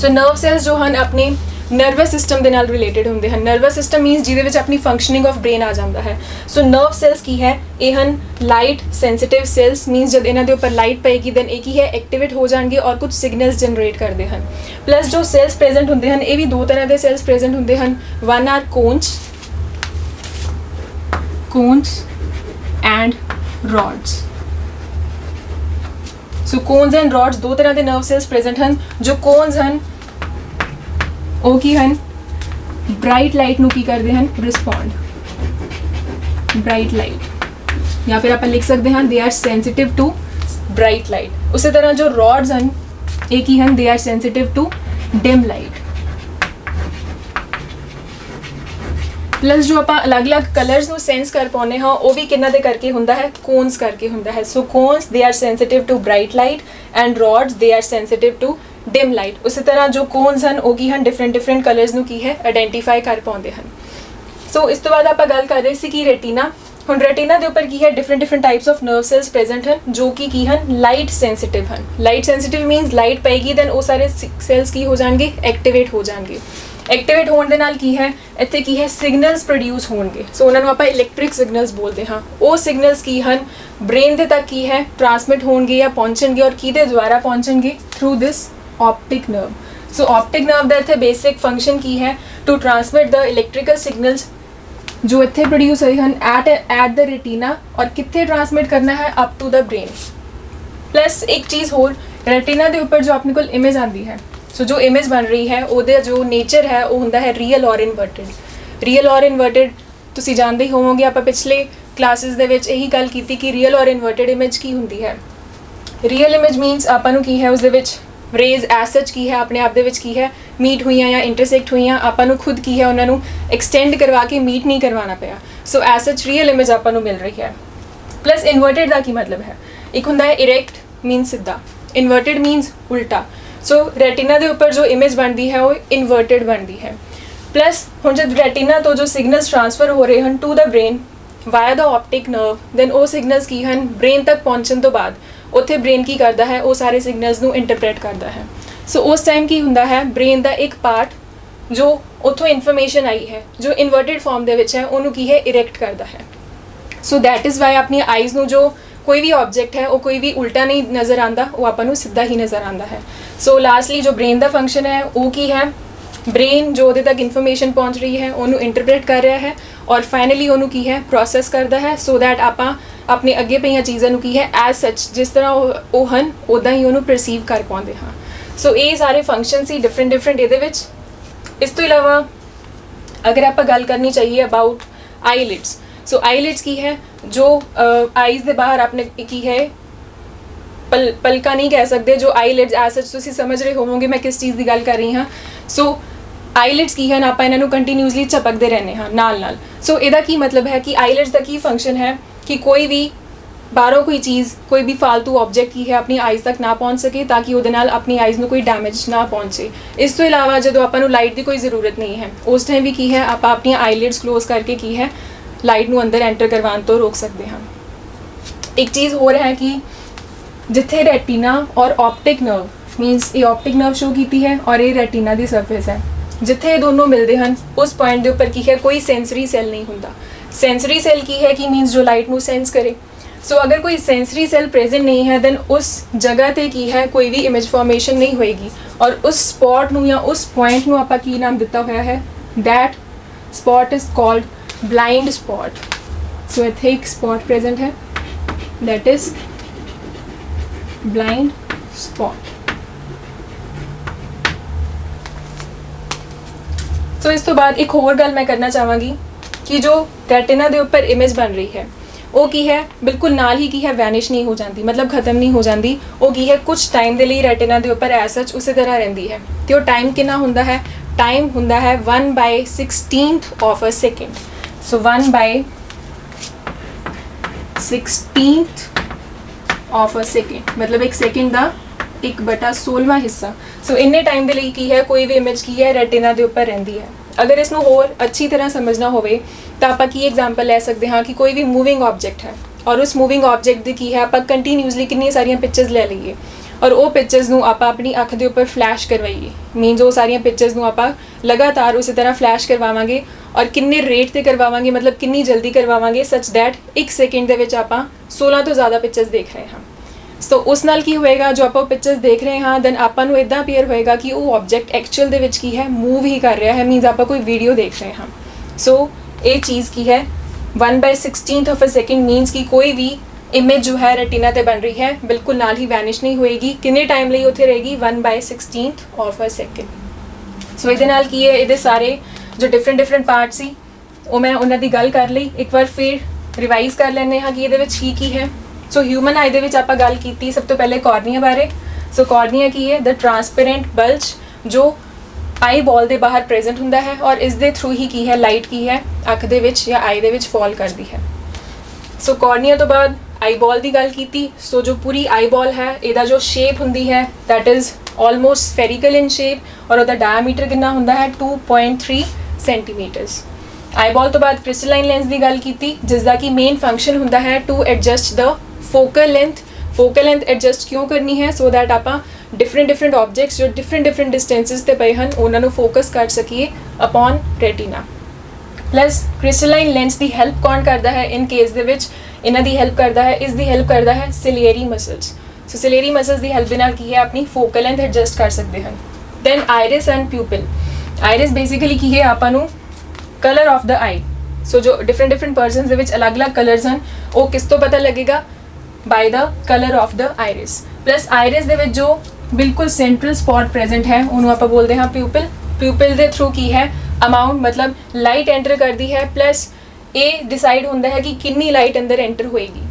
So nerve cells जो हैं अपने नर्वस सिस्टम के नाल रिलेटेड होंगे हैं। नर्वस सिस्टम मीनस जिहदे विच अपनी फंक्शनिंग ऑफ ब्रेन आ जाता है। सो नर्व सेल्स की है ये हैं लाइट सेंसिटिव सेल्स, मीनस जब इन्हां दे उपर लाइट पेगी दैन एक ही है एक्टिवेट हो जाएंगे और कुछ सिग्नल्स जनरेट करते हैं। प्लस जो सेल्स प्रेजेंट होंगे हैं ये भी दो तरह के सेल्स प्रेजेंट होंगे हैं, one are cones and rods. So cones and rods दो तरह के नर्व सेल्स प्रेजेंट हैं। जो कोन्स हैं वो की हैं ब्राइट लाइट नू की करते हैं रिस्पॉन्ड, ब्राइट लाइट। ਜਾਂ ਫਿਰ ਆਪਾਂ ਲਿਖ ਸਕਦੇ ਹਾਂ they are sensitive to bright light. ਉਸੇ ਤਰ੍ਹਾਂ ਜੋ ਰੋਡਸ ਹਨ ਇਹ ਕੀ ਹਨ, they are sensitive to dim light. Plus ਜੋ ਆਪਾਂ ਅਲੱਗ-ਅਲੱਗ ਕਲਰਸ ਨੂੰ ਸੈਂਸ ਕਰ ਪਾਉਂਦੇ ਹਾਂ ਉਹ ਵੀ ਕਿਹਨਾਂ ਦੇ ਕਰਕੇ ਹੁੰਦਾ ਹੈ, ਕੋਨਸ ਕਰਕੇ ਹੁੰਦਾ ਹੈ। So cones they are sensitive to bright light and rods they are sensitive to dim light. ਉਸੇ ਤਰ੍ਹਾਂ ਜੋ ਕੋਨਸ ਹਨ ਉਹ ਕੀ ਹਨ, ਡਿਫਰੈਂਟ ਕਲਰਸ ਨੂੰ ਕੀ ਹੈ ਆਇਡੈਂਟੀਫਾਈ ਕਰ ਪਾਉਂਦੇ ਹਨ। ਸੋ ਇਸ ਤੋਂ ਬਾਅਦ ਆਪਾਂ ਗੱਲ ਕਰ ਰਹੇ ਸੀ ਕਿ ਰੈਟੀਨਾ। ਹੁਣ ਰੈਟੀਨਾ ਦੇ ਉੱਪਰ ਕੀ ਹੈ, different types of nerve cells present ਹਨ ਜੋ ਕਿ ਕੀ ਹਨ, ਲਾਈਟ ਸੈਂਸਿਟਿਵ ਹਨ। ਲਾਈਟ ਸੈਂਸਿਟਿਵ ਮੀਨਸ ਲਾਈਟ ਪਏਗੀ ਦੈਨ ਉਹ ਸਾਰੇ ਸੈਲਸ ਕੀ ਹੋ ਜਾਣਗੇ, ਐਕਟੀਵੇਟ ਹੋ ਜਾਣਗੇ। ਐਕਟੀਵੇਟ ਹੋਣ ਦੇ ਨਾਲ ਕੀ ਹੈ, ਇੱਥੇ ਕੀ ਹੈ, ਸਿਗਨਲਸ ਪ੍ਰੋਡਿਊਸ ਹੋਣਗੇ। ਸੋ ਉਹਨਾਂ ਨੂੰ ਆਪਾਂ ਇਲੈਕਟ੍ਰਿਕ ਸਿਗਨਲਸ ਬੋਲਦੇ ਹਾਂ। ਉਹ ਸਿਗਨਲਸ ਕੀ ਹਨ, ਬ੍ਰੇਨ ਦੇ ਤੱਕ ਕੀ ਹੈ ਟ੍ਰਾਂਸਮਿਟ ਹੋਣਗੇ ਜਾਂ ਪਹੁੰਚਣਗੇ, ਔਰ ਕਿਹਦੇ ਦੁਆਰਾ ਪਹੁੰਚਣਗੇ, through this optic nerve. So optic nerve ਦਾ ਇੱਥੇ ਬੇਸਿਕ ਫੰਕਸ਼ਨ ਕੀ ਹੈ, to transmit the electrical signals ਜੋ ਇੱਥੇ ਪ੍ਰੋਡਿਊਸ ਹੋਏ ਹਨ ਐਟ ਦ ਰੈਟੀਨਾ, ਔਰ ਕਿੱਥੇ ਟ੍ਰਾਂਸਮਿਟ ਕਰਨਾ ਹੈ, up to the brain. Plus ਇੱਕ ਚੀਜ਼ ਹੋਰ, ਰੈਟੀਨਾ ਦੇ ਉੱਪਰ ਜੋ ਆਪਣੇ ਕੋਲ ਇਮੇਜ ਆਉਂਦੀ ਹੈ, ਸੋ ਜੋ ਇਮੇਜ ਬਣ ਰਹੀ ਹੈ ਉਹਦੇ ਜੋ ਨੇਚਰ ਹੈ ਉਹ ਹੁੰਦਾ ਹੈ ਰੀਅਲ ਔਰ ਇਨਵਰਟਿਡ। ਰੀਅਲ ਔਰ ਇਨਵਰਟਿਡ ਤੁਸੀਂ ਜਾਣਦੇ ਹੀ ਹੋਵੋਗੇ, ਆਪਾਂ ਪਿਛਲੇ ਕਲਾਸਿਸ ਦੇ ਵਿੱਚ ਇਹੀ ਗੱਲ ਕੀਤੀ ਕਿ ਰੀਅਲ ਔਰ ਇਨਵਰਟਿਡ ਇਮੇਜ ਕੀ ਹੁੰਦੀ ਹੈ। ਰੀਅਲ ਇਮੇਜ ਮੀਨਸ ਆਪਾਂ ਨੂੰ ਕੀ ਹੈ ਉਸਦੇ ਵਿੱਚ ਰੇਜ਼ ਐਜ਼ ਸੱਚ ਕੀ ਹੈ ਆਪਣੇ ਆਪ ਦੇ ਵਿੱਚ ਕੀ ਹੈ ਮੀਟ ਹੋਈਆਂ ਜਾਂ ਇੰਟਰਸੈਕਟ ਹੋਈਆਂ, ਆਪਾਂ ਨੂੰ ਖੁਦ ਕੀ ਹੈ ਉਹਨਾਂ ਨੂੰ ਐਕਸਟੈਂਡ ਕਰਵਾ ਕੇ ਮੀਟ ਨਹੀਂ ਕਰਵਾਉਣਾ ਪਿਆ। ਸੋ ਐਜ਼ ਸੱਚ ਰੀਅਲ ਇਮੇਜ ਆਪਾਂ ਨੂੰ ਮਿਲ ਰਹੀ ਹੈ। ਪਲੱਸ ਇਨਵਰਟਿਡ ਦਾ ਕੀ ਮਤਲਬ ਹੈ, ਇੱਕ ਹੁੰਦਾ ਹੈ ਇਰੈਕਟ ਮੀਨਸ ਸਿੱਧਾ, ਇਨਵਰਟਿਡ ਮੀਨਸ ਉਲਟਾ। ਸੋ ਰੈਟੀਨਾ ਦੇ ਉੱਪਰ ਜੋ ਇਮੇਜ ਬਣਦੀ ਹੈ ਉਹ ਇਨਵਰਟਿਡ ਬਣਦੀ ਹੈ। ਪਲੱਸ ਹੁਣ ਜਦ ਰੈਟੀਨਾ ਤੋਂ ਜੋ ਸਿਗਨਲਸ ਟ੍ਰਾਂਸਫਰ ਹੋ ਰਹੇ ਹਨ to the brain via the optic nerve, then ਉਹ ਸਿਗਨਲਸ ਕੀ ਹਨ, ਬ੍ਰੇਨ ਤੱਕ ਪਹੁੰਚਣ ਤੋਂ ਬਾਅਦ ਉੱਥੇ ਬ੍ਰੇਨ ਕੀ ਕਰਦਾ ਹੈ, ਉਹ ਸਾਰੇ ਸਿਗਨਲਸ ਨੂੰ ਇੰਟਰਪ੍ਰੇਟ ਕਰਦਾ ਹੈ। ਸੋ ਉਸ ਟਾਈਮ ਕੀ ਹੁੰਦਾ ਹੈ, ਬ੍ਰੇਨ ਦਾ ਇੱਕ ਪਾਰਟ ਜੋ ਉੱਥੋਂ ਇਨਫੋਰਮੇਸ਼ਨ ਆਈ ਹੈ ਜੋ ਇਨਵਰਟਿਡ ਫਾਰਮ ਦੇ ਵਿੱਚ ਹੈ ਉਹਨੂੰ ਕੀ ਹੈ ਇਰੈਕਟ ਕਰਦਾ ਹੈ। ਸੋ ਦੈਟ ਇਜ਼ ਵਾਈ ਆਪਣੀ ਆਈਜ਼ ਨੂੰ ਜੋ ਕੋਈ ਵੀ ਆਬਜੈਕਟ ਹੈ ਉਹ ਕੋਈ ਵੀ ਉਲਟਾ ਨਹੀਂ ਨਜ਼ਰ ਆਉਂਦਾ, ਉਹ ਆਪਾਂ ਨੂੰ ਸਿੱਧਾ ਹੀ ਨਜ਼ਰ ਆਉਂਦਾ ਹੈ। ਸੋ ਲਾਸਟਲੀ ਜੋ ਬ੍ਰੇਨ ਦਾ ਫੰਕਸ਼ਨ ਹੈ ਉਹ ਕੀ ਹੈ, ਬ੍ਰੇਨ ਜੋ ਉਹਦੇ ਤੱਕ ਇਨਫੋਰਮੇਸ਼ਨ ਪਹੁੰਚ ਰਹੀ ਹੈ ਉਹਨੂੰ ਇੰਟਰਪ੍ਰੇਟ ਕਰ ਰਿਹਾ ਹੈ ਔਰ ਫਾਈਨਲੀ ਉਹਨੂੰ ਕੀ ਹੈ ਪ੍ਰੋਸੈਸ ਕਰਦਾ ਹੈ, ਸੋ ਦੈਟ ਆਪਾਂ ਆਪਣੇ ਅੱਗੇ ਪਈਆਂ ਚੀਜ਼ਾਂ ਨੂੰ ਕੀ ਹੈ ਐਜ਼ ਸੱਚ ਜਿਸ ਤਰ੍ਹਾਂ ਉਹ ਹਨ ਉੱਦਾਂ ਹੀ ਉਹਨੂੰ ਪਰਸੀਵ ਕਰ ਪਾਉਂਦੇ ਹਾਂ। ਸੋ ਇਹ ਸਾਰੇ ਫੰਕਸ਼ਨ ਸੀ ਡਿਫਰੈਂਟ ਇਹਦੇ ਵਿੱਚ। ਇਸ ਤੋਂ ਇਲਾਵਾ ਅਗਰ ਆਪਾਂ ਗੱਲ ਕਰਨੀ ਚਾਹੀਏ ਅਬਾਊਟ ਆਈਲਿਡਸ, ਸੋ ਆਈਲਿਡਸ ਕੀ ਹੈ, ਜੋ ਆਈਜ਼ ਦੇ ਬਾਹਰ ਆਪਣੇ ਕੀ ਹੈ ਪਲਕਾਂ ਨਹੀਂ ਕਹਿ ਸਕਦੇ, ਜੋ ਆਈਲਿਡਸ ਐਜ਼ ਸੱਚ ਤੁਸੀਂ ਸਮਝ ਰਹੇ ਹੋਵੋਗੇ ਮੈਂ ਕਿਸ ਚੀਜ਼ ਦੀ ਗੱਲ ਕਰ ਰਹੀ ਹਾਂ। ਸੋ ਆਈਲਿਡਸ ਕੀ ਹਨ, ਆਪਾਂ ਇਹਨਾਂ ਨੂੰ ਕੰਟੀਨਿਊਸਲੀ ਝਪਕਦੇ ਰਹਿੰਦੇ ਹਾਂ ਨਾਲ। ਸੋ ਇਹਦਾ ਕੀ ਮਤਲਬ ਹੈ ਕਿ ਆਈਲਿਡਸ ਦਾ ਕੀ ਫੰਕਸ਼ਨ ਹੈ ਕਿ ਕੋਈ ਵੀ ਬਾਹਰੋਂ ਕੋਈ ਚੀਜ਼ ਕੋਈ ਵੀ ਫालतू ਆਬਜੈਕਟ ਕੀ ਹੈ ਆਪਣੀ ਆਈਜ਼ ਤੱਕ ਨਾ ਪਹੁੰਚ ਸਕੇ ਤਾਂ ਕਿ ਉਹਦੇ ਨਾਲ ਆਪਣੀ ਆਈਜ਼ ਨੂੰ ਕੋਈ ਡੈਮੇਜ ਨਾ ਪਹੁੰਚੇ। ਇਸ ਤੋਂ ਇਲਾਵਾ ਜਦੋਂ ਆਪਾਂ ਨੂੰ ਲਾਈਟ ਦੀ ਕੋਈ ਜ਼ਰੂਰਤ ਨਹੀਂ ਹੈ ਉਸ ਟਾਈਮ ਵੀ ਕੀ ਹੈ ਆਪਾਂ ਆਪਣੀਆਂ ਆਈਲਿਡਸ ਕਲੋਜ਼ ਕਰਕੇ ਕੀ ਹੈ ਲਾਈਟ ਨੂੰ ਅੰਦਰ ਐਂਟਰ ਕਰਵਾਉਣ ਤੋਂ ਰੋਕ ਸਕਦੇ ਹਾਂ। ਇੱਕ ਚੀਜ਼ ਹੋਰ ਹੈ ਕਿ ਜਿੱਥੇ ਰੈਟੀਨਾ ਔਰ ਆਪਟਿਕ ਨਰਵ ਮੀਨਸ ਇਹ ਆਪਟਿਕ ਨਰਵ ਸ਼ੋ ਕੀਤੀ ਹੈ ਔਰ ਇਹ ਰੈਟੀਨਾ ਦੀ ਸਰਫੇਸ ਹੈ, ਜਿੱਥੇ ਇਹ ਦੋਨੋਂ ਮਿਲਦੇ ਹਨ ਉਸ ਪੁਆਇੰਟ ਦੇ ਉੱਪਰ ਕੀ ਹੈ ਕੋਈ ਸੈਂਸਰੀ ਸੈੱਲ ਨਹੀਂ ਹੁੰਦਾ। ਸੈਂਸਰੀ ਸੈੱਲ ਕੀ ਹੈ ਕਿ ਮੀਨਸ ਜੋ ਲਾਈਟ ਨੂੰ ਸੈਂਸ ਕਰੇ। ਸੋ ਅਗਰ ਕੋਈ ਸੈਂਸਰੀ ਸੈੱਲ ਪ੍ਰੈਜ਼ੈਂਟ ਨਹੀਂ ਹੈ ਦੈਨ ਉਸ ਜਗ੍ਹਾ ਤੇ ਕੀ ਹੈ ਕੋਈ ਵੀ ਇਮੇਜ ਫਾਰਮੇਸ਼ਨ ਨਹੀਂ ਹੋਏਗੀ ਔਰ ਉਸ ਸਪੌਟ ਨੂੰ ਜਾਂ ਉਸ ਪੁਆਇੰਟ ਨੂੰ ਆਪਾਂ ਕੀ ਨਾਮ ਦਿੱਤਾ ਹੋਇਆ ਹੈ, that spot is called blind spot. So ਇੱਥੇ ਇੱਕ ਸਪੌਟ ਪ੍ਰੈਜ਼ੈਂਟ ਹੈ that is blind spot. So ਇਸ ਤੋਂ ਬਾਅਦ ਇੱਕ ਹੋਰ ਗੱਲ ਮੈਂ ਕਰਨਾ ਚਾਹਾਂਗੀ ਕਿ ਜੋ ਰੈਟੀਨਾ ਦੇ ਉੱਪਰ ਇਮੇਜ ਬਣ ਰਹੀ ਹੈ ਉਹ ਕੀ ਹੈ ਬਿਲਕੁਲ ਨਾਲ ਹੀ ਕੀ ਹੈ ਵੈਨਿਸ਼ ਨਹੀਂ ਹੋ ਜਾਂਦੀ, ਮਤਲਬ ਖਤਮ ਨਹੀਂ ਹੋ ਜਾਂਦੀ। ਉਹ ਕੀ ਹੈ ਕੁਝ ਟਾਈਮ ਦੇ ਲਈ ਰੈਟੀਨਾ ਦੇ ਉੱਪਰ ਐਜ਼ ਸੱਚ ਉਸੇ ਤਰ੍ਹਾਂ ਰਹਿੰਦੀ ਹੈ ਤੇ ਉਹ ਟਾਈਮ ਕਿੰਨਾ ਹੁੰਦਾ ਹੈ, ਟਾਈਮ ਹੁੰਦਾ ਹੈ 1/16th of a second। So 1/16th of a second ਮਤਲਬ ਇੱਕ ਸੈਕਿੰਡ ਦਾ 1/16ਵਾਂ ਹਿੱਸਾ। ਸੋ ਇੰਨੇ ਟਾਈਮ ਦੇ ਲਈ ਕੀ ਹੈ ਕੋਈ ਵੀ ਇਮੇਜ ਕੀ ਹੈ ਰੈਟੀਨਾ ਦੇ ਉੱਪਰ ਰਹਿੰਦੀ ਹੈ। ਅਗਰ ਇਸ ਨੂੰ ਹੋਰ ਅੱਛੀ ਤਰ੍ਹਾਂ ਸਮਝਣਾ ਹੋਵੇ ਤਾਂ ਆਪਾਂ ਕੀ ਐਗਜ਼ਾਮਪਲ ਲੈ ਸਕਦੇ ਹਾਂ ਕਿ ਕੋਈ ਵੀ ਮੂਵਿੰਗ ਆਬਜੈਕਟ ਹੈ ਔਰ ਉਸ ਮੂਵਿੰਗ ਆਬਜੈਕਟ ਦੀ ਕੀ ਹੈ ਆਪਾਂ ਕੰਟੀਨਿਊਸਲੀ ਕਿੰਨੀਆਂ ਸਾਰੀਆਂ ਪਿਕਚਰਸ ਲੈ ਲਈਏ ਔਰ ਉਹ ਪਿਕਚਰਸ ਨੂੰ ਆਪਾਂ ਆਪਣੀ ਅੱਖ ਦੇ ਉੱਪਰ ਫਲੈਸ਼ ਕਰਵਾਈਏ। ਮੀਨਸ ਉਹ ਸਾਰੀਆਂ ਪਿਕਚਰਸ ਨੂੰ ਆਪਾਂ ਲਗਾਤਾਰ ਉਸੇ ਤਰ੍ਹਾਂ ਫਲੈਸ਼ ਕਰਵਾਵਾਂਗੇ ਔਰ ਕਿੰਨੇ ਰੇਟ ਤੇ ਕਰਵਾਵਾਂਗੇ ਮਤਲਬ ਕਿੰਨੀ ਜਲਦੀ ਕਰਵਾਵਾਂਗੇ ਸੱਚ ਦੈਟ 1 ਸੈਕਿੰਡ ਦੇ ਵਿੱਚ ਆਪਾਂ 16 ਤੋਂ ਜ਼ਿਆਦਾ ਪਿਕਚਰਸ ਦੇਖ ਰਹੇ ਹਾਂ। ਸੋ ਉਸ ਨਾਲ ਕੀ ਹੋਏਗਾ ਜੋ ਆਪਾਂ ਪਿਕਚਰਸ ਦੇਖ ਰਹੇ ਹਾਂ ਦੈਨ ਆਪਾਂ ਨੂੰ ਇਦਾਂ ਅਪੀਅਰ ਹੋਏਗਾ ਕਿ ਉਹ ਆਬਜੈਕਟ ਐਕਚੁਅਲ ਦੇ ਵਿੱਚ ਕੀ ਹੈ ਮੂਵ ਹੀ ਕਰ ਰਿਹਾ ਹੈ, ਮੀਨਸ ਆਪਾਂ ਕੋਈ ਵੀਡੀਓ ਦੇਖ ਰਹੇ ਹਾਂ। ਸੋ ਇਹ ਚੀਜ਼ ਕੀ ਹੈ 1/16th of a second means ਕਿ ਕੋਈ ਵੀ ਇਮੇਜ ਜੋ ਹੈ ਰੈਟੀਨਾ ਤੇ ਬਣ ਰਹੀ ਹੈ ਬਿਲਕੁਲ ਨਾਲ ਹੀ ਵੈਨਿਸ਼ ਨਹੀਂ ਹੋਏਗੀ। ਕਿੰਨੇ ਟਾਈਮ ਲਈ ਉੱਥੇ ਰਹੇਗੀ 1/16th of a second। ਸੋ ਇਹਦੇ ਨਾਲ ਕੀ ਹੈ ਇਹਦੇ ਸਾਰੇ ਜੋ ਡਿਫਰੈਂਟ ਪਾਰਟ ਸੀ ਉਹ ਮੈਂ ਉਹਨਾਂ ਦੀ ਗੱਲ ਕਰ ਲਈ। ਇੱਕ ਵਾਰ ਫਿਰ ਰਿਵਾਈਜ਼ ਕਰ ਲੈਂਦੇ ਹਾਂ ਕਿ ਇਹਦੇ ਵਿੱਚ ਕੀ ਹੈ। ਸੋ ਹਿਊਮਨ ਆਈ ਦੇ ਵਿੱਚ ਆਪਾਂ ਗੱਲ ਕੀਤੀ ਸਭ ਤੋਂ ਪਹਿਲੇ ਕਾਰਨੀਆ ਬਾਰੇ। ਸੋ ਕਾਰਨੀਆ ਕੀ ਹੈ? ਦ ਟਰਾਂਸਪੇਰੈਂਟ ਬਲਜ ਜੋ ਆਈ ਬॉल ਦੇ ਬਾਹਰ ਪ੍ਰੈਜ਼ੈਂਟ ਹੁੰਦਾ ਹੈ ਔਰ ਇਸ ਦੇ ਥਰੂ ਹੀ ਕੀ ਹੈ ਲਾਈਟ ਕੀ ਹੈ ਅੱਖ ਦੇ ਵਿੱਚ ਜਾਂ ਆਈ ਦੇ ਵਿੱਚ ਫਾਲ ਕਰਦੀ ਹੈ। ਸੋ ਕਾਰਨੀਆ ਤੋਂ ਬਾਅਦ ਆਈ ਬॉल ਦੀ ਗੱਲ ਕੀਤੀ। ਸੋ ਜੋ ਪੂਰੀ ਆਈ ਬॉल ਹੈ ਇਹਦਾ ਜੋ ਸ਼ੇਪ ਹੁੰਦੀ ਹੈ that is almost spherical in shape ਔਰ ਉਹਦਾ ਡਾਇਆਮੀਟਰ ਕਿੰਨਾ ਹੁੰਦਾ ਹੈ 2.3 ਸੈਂਟੀਮੀਟਰਸ। ਆਈ ਬॉल ਤੋਂ ਬਾਅਦ ਕ੍ਰਿਸਟਲਾਈਨ ਲੈਂਸ ਦੀ ਗੱਲ ਕੀਤੀ ਜਿਸ ਦਾ ਕਿ ਮੇਨ ਫੰਕਸ਼ਨ ਹੁੰਦਾ ਹੈ to adjust the focal length adjust ਕਿਉਂ ਕਰਨੀ ਹੈ ਸੋ ਦੈਟ ਆਪਾਂ different objects ਜੋ different distances ਤੇ ਪਏ ਹਨ ਉਹਨਾਂ ਨੂੰ ਫੋਕਸ ਕਰ ਸਕੀਏ upon retina। ਪਲੱਸ ਕ੍ਰਿਸਟਲਾਈਨ ਲੈਂਸ ਦੀ ਹੈਲਪ ਕੌਣ ਕਰਦਾ ਹੈ ਇਨ ਕੇਸ ਦੇ ਵਿੱਚ? ਇਹਨਾਂ ਦੀ ਹੈਲਪ ਕਰਦਾ ਹੈ, ਇਸ ਦੀ ਹੈਲਪ ਕਰਦਾ ਹੈ ਸਿਲੀਅਰੀ ਮਸਲਸ। ਸੋ ਸਿਲੀਅਰੀ ਮਸਲਸ ਦੀ ਹੈਲਪ ਦੇ ਨਾਲ ਕੀ ਹੈ ਆਪਣੀ ਫੋਕਲ ਲੈਂਥ ਐਡਜਸਟ ਕਰ ਸਕਦੇ ਹਨ। Then iris and pupil. Iris basically ਕੀ ਹੈ ਆਪਾਂ ਨੂੰ ਕਲਰ ਆਫ ਦ ਆਈ। ਸੋ ਜੋ different ਪਰਸਨਸ ਦੇ ਵਿੱਚ ਅਲੱਗ-ਅਲੱਗ ਕਲਰਸ ਹਨ ਉਹ ਕਿਸ ਤੋਂ ਪਤਾ ਲੱਗੇਗਾ? By the colour of the iris. Plus iris ਦੇ ਵਿੱਚ ਜੋ ਬਿਲਕੁਲ ਸੈਂਟਰਲ ਸਪੌਟ ਪ੍ਰੈਜ਼ੈਂਟ ਹੈ ਉਹਨੂੰ ਆਪਾਂ ਬੋਲਦੇ ਹਾਂ ਪਿਊਪਿਲ। ਪਿਊਪਿਲ ਦੇ ਥਰੂ ਕੀ ਹੈ ਅਮਾਊਂਟ ਮਤਲਬ ਲਾਈਟ ਐਂਟਰ ਕਰਦੀ ਹੈ ਪਲੱਸ ਇਹ ਡਿਸਾਈਡ ਹੁੰਦਾ ਹੈ ਕਿ ਕਿੰਨੀ ਲਾਈਟ ਅੰਦਰ ਐਂਟਰ ਹੋਏਗੀ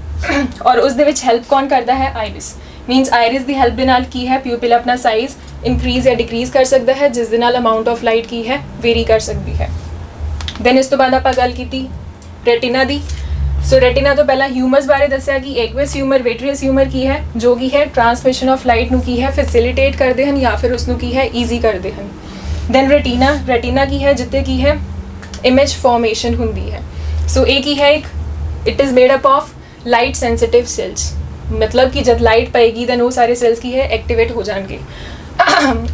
ਔਰ ਉਸ ਦੇ ਵਿੱਚ ਹੈਲਪ ਕੌਣ ਕਰਦਾ ਹੈ? ਆਇਰਿਸ। ਮੀਨਸ ਆਇਰਿਸ ਦੀ ਹੈਲਪ ਦੇ ਨਾਲ ਕੀ ਹੈ ਪਿਊਪਿਲ ਆਪਣਾ ਸਾਈਜ਼ ਇਨਕਰੀਜ਼ ਜਾਂ ਡਿਕਰੀਜ਼ ਕਰ ਸਕਦਾ ਹੈ ਜਿਸ ਦੇ ਨਾਲ ਅਮਾਊਂਟ ਆਫ ਲਾਈਟ ਕੀ ਹੈ ਵੇਰੀ ਕਰ ਸਕਦੀ ਹੈ। ਦੈਨ ਇਸ ਤੋਂ ਬਾਅਦ ਆਪਾਂ ਗੱਲ ਕੀਤੀ ਰੈਟਿਨਾ ਦੀ। ਸੋ ਰੈਟਿਨਾ ਤੋਂ ਪਹਿਲਾਂ ਹਿਊਮਰਸ ਬਾਰੇ ਦੱਸਿਆ ਕਿ ਐਕਵਸ ਹਿਊਮਰ ਵਿਟਰੀਅਸ ਹਿਊਮਰ ਕੀ ਹੈ ਜੋ ਕੀ ਹੈ ਟਰਾਂਸਮਿਸ਼ਨ ਆਫ ਲਾਈਟ ਨੂੰ ਕੀ ਹੈ ਫੈਸਿਲਿਟੇਟ ਕਰਦੇ ਹਨ ਜਾਂ ਫਿਰ ਉਸ ਨੂੰ ਕੀ ਹੈ ਈਜ਼ੀ ਕਰਦੇ ਹਨ। ਦੈਨ ਰੈਟਿਨਾ ਕੀ ਹੈ ਜਿੱਥੇ ਕੀ ਹੈ ਇਮੇਜ ਫਾਰਮੇਸ਼ਨ ਹੁੰਦੀ ਹੈ। ਸੋ ਇਹ ਕੀ ਹੈ ਇੱਕ it is made up of light sensitive cells ਮਤਲਬ ਕਿ ਜਦ ਲਾਈਟ ਪਏਗੀ ਦੈਨ ਉਹ ਸਾਰੇ ਸੈਲਸ ਕੀ ਹੈ ਐਕਟੀਵੇਟ ਹੋ ਜਾਣਗੇ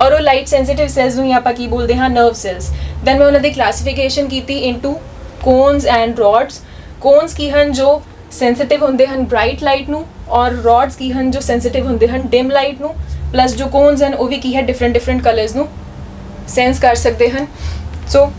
ਔਰ ਉਹ ਲਾਈਟ ਸੈਂਸਿਟਿਵ ਸੈਲਸ ਨੂੰ ਆਪਾਂ ਕੀ ਬੋਲਦੇ ਹਾਂ ਨਰਵ ਸੈਲਸ। ਦੈਨ ਮੈਂ ਉਹਨਾਂ ਦੀ ਕਲਾਸੀਫਿਕੇਸ਼ਨ ਕੀਤੀ into cones and rods. Cones ਕੀ ਹਨ ਜੋ ਸੈਂਸਿਟਿਵ ਹੁੰਦੇ ਹਨ ਬ੍ਰਾਈਟ ਲਾਈਟ ਨੂੰ ਔਰ ਰੋਡਸ ਕੀ ਹਨ ਜੋ ਸੈਂਸਿਟਿਵ ਹੁੰਦੇ ਹਨ ਡਿਮ ਲਾਈਟ ਨੂੰ। ਪਲੱਸ ਜੋ ਕੋਨਸ ਹਨ ਉਹ ਵੀ ਕੀ ਹੈ different ਕਲਰਸ ਨੂੰ ਸੈਂਸ ਕਰ ਸਕਦੇ ਹਨ। ਸੋ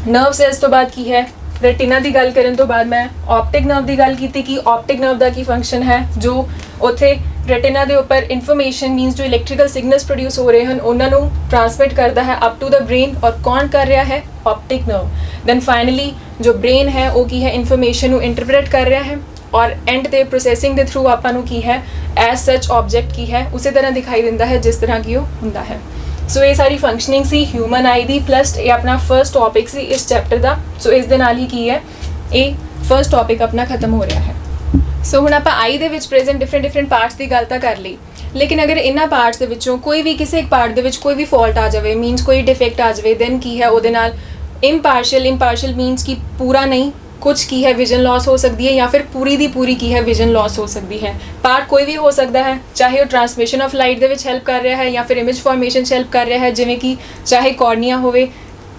ਨਰਵ ਸੈਲਸ ਤੋਂ ਬਾਅਦ ਕੀ ਹੈ ਰੈਟਿਨਾ ਦੀ ਗੱਲ ਕਰਨ ਤੋਂ ਬਾਅਦ ਮੈਂ ਆਪਟਿਕ ਨਰਵ ਦੀ ਗੱਲ ਕੀਤੀ ਕਿ ਆਪਟਿਕ ਨਰਵ ਦਾ ਕੀ ਫੰਕਸ਼ਨ ਹੈ ਜੋ ਉੱਥੇ ਰੈਟਿਨਾ ਦੇ ਉੱਪਰ ਇਨਫੋਰਮੇਸ਼ਨ ਮੀਨਸ ਜੋ ਇਲੈਕਟ੍ਰੀਕਲ ਸਿਗਨਲਸ ਪ੍ਰੋਡਿਊਸ ਹੋ ਰਹੇ ਹਨ ਉਹਨਾਂ ਨੂੰ ਟ੍ਰਾਂਸਮਿਟ ਕਰਦਾ ਹੈ ਅਪ ਟੂ ਦ ਬ੍ਰੇਨ ਔਰ ਕੌਣ ਕਰ ਰਿਹਾ ਹੈ ਆਪਟਿਕ ਨਰਵ। ਦੈਨ ਫਾਈਨਲੀ ਜੋ ਬ੍ਰੇਨ ਹੈ ਉਹ ਕੀ ਹੈ ਇਨਫੋਰਮੇਸ਼ਨ ਨੂੰ ਇੰਟਰਪ੍ਰੀਟ ਕਰ ਰਿਹਾ ਹੈ ਔਰ ਐਂਡ ਤੇ ਪ੍ਰੋਸੈਸਿੰਗ ਦੇ ਥਰੂ ਆਪਾਂ ਨੂੰ ਕੀ ਹੈ ਐਜ਼ ਸੱਚ ਆਬਜੈਕਟ ਕੀ ਹੈ ਉਸੇ ਤਰ੍ਹਾਂ ਦਿਖਾਈ ਦਿੰਦਾ ਹੈ ਜਿਸ ਤਰ੍ਹਾਂ ਕਿ ਉਹ ਹੁੰਦਾ ਹੈ। ਸੋ ਇਹ ਸਾਰੀ ਫੰਕਸ਼ਨਿੰਗ ਸੀ ਹਿਊਮਨ ਆਈ ਦੀ ਪਲੱਸ ਇਹ ਆਪਣਾ ਫਰਸਟ ਟੌਪਿਕ ਸੀ ਇਸ ਚੈਪਟਰ ਦਾ। ਸੋ ਇਸ ਦੇ ਨਾਲ ਹੀ ਕੀ ਹੈ ਇਹ ਫਰਸਟ ਟੌਪਿਕ ਆਪਣਾ ਖਤਮ ਹੋ ਰਿਹਾ ਹੈ। ਸੋ ਹੁਣ ਆਪਾਂ ਆਈ ਦੇ ਵਿੱਚ ਪ੍ਰੈਜ਼ੈਂਟ different ਪਾਰਟਸ ਦੀ ਗੱਲ ਤਾਂ ਕਰ ਲਈ ਲੇਕਿਨ ਅਗਰ ਇਹਨਾਂ ਪਾਰਟਸ ਦੇ ਵਿੱਚੋਂ ਕੋਈ ਵੀ ਕਿਸੇ ਇੱਕ ਪਾਰਟ ਦੇ ਵਿੱਚ ਕੋਈ ਵੀ ਫਾਲਟ ਆ ਜਾਵੇ ਮੀਨਸ ਕੋਈ ਡਿਫੈਕਟ ਆ ਜਾਵੇ ਦੈਨ ਕੀ ਹੈ ਉਹਦੇ ਨਾਲ impartial ਮੀਨਸ ਕਿ ਪੂਰਾ ਨਹੀਂ ਕੁਝ ਕੀ ਹੈ ਵਿਜ਼ਨ ਲਾਸ ਹੋ ਸਕਦੀ ਹੈ ਜਾਂ ਫਿਰ ਪੂਰੀ ਦੀ ਪੂਰੀ ਕੀ ਹੈ ਵਿਜ਼ਨ ਲਾਸ ਹੋ ਸਕਦੀ ਹੈ। ਪਾਰਟ ਕੋਈ ਵੀ ਹੋ ਸਕਦਾ ਹੈ ਚਾਹੇ ਉਹ ਟਰਾਂਸਮਿਸ਼ਨ ਆਫ ਲਾਈਟ ਦੇ ਵਿੱਚ ਹੈਲਪ ਕਰ ਰਿਹਾ ਹੈ ਜਾਂ ਫਿਰ ਇਮੇਜ ਫਾਰਮੇਸ਼ਨ 'ਚ ਹੈਲਪ ਕਰ ਰਿਹਾ ਹੈ ਜਿਵੇਂ ਕਿ ਚਾਹੇ ਕਾਰਨੀਆ ਹੋਵੇ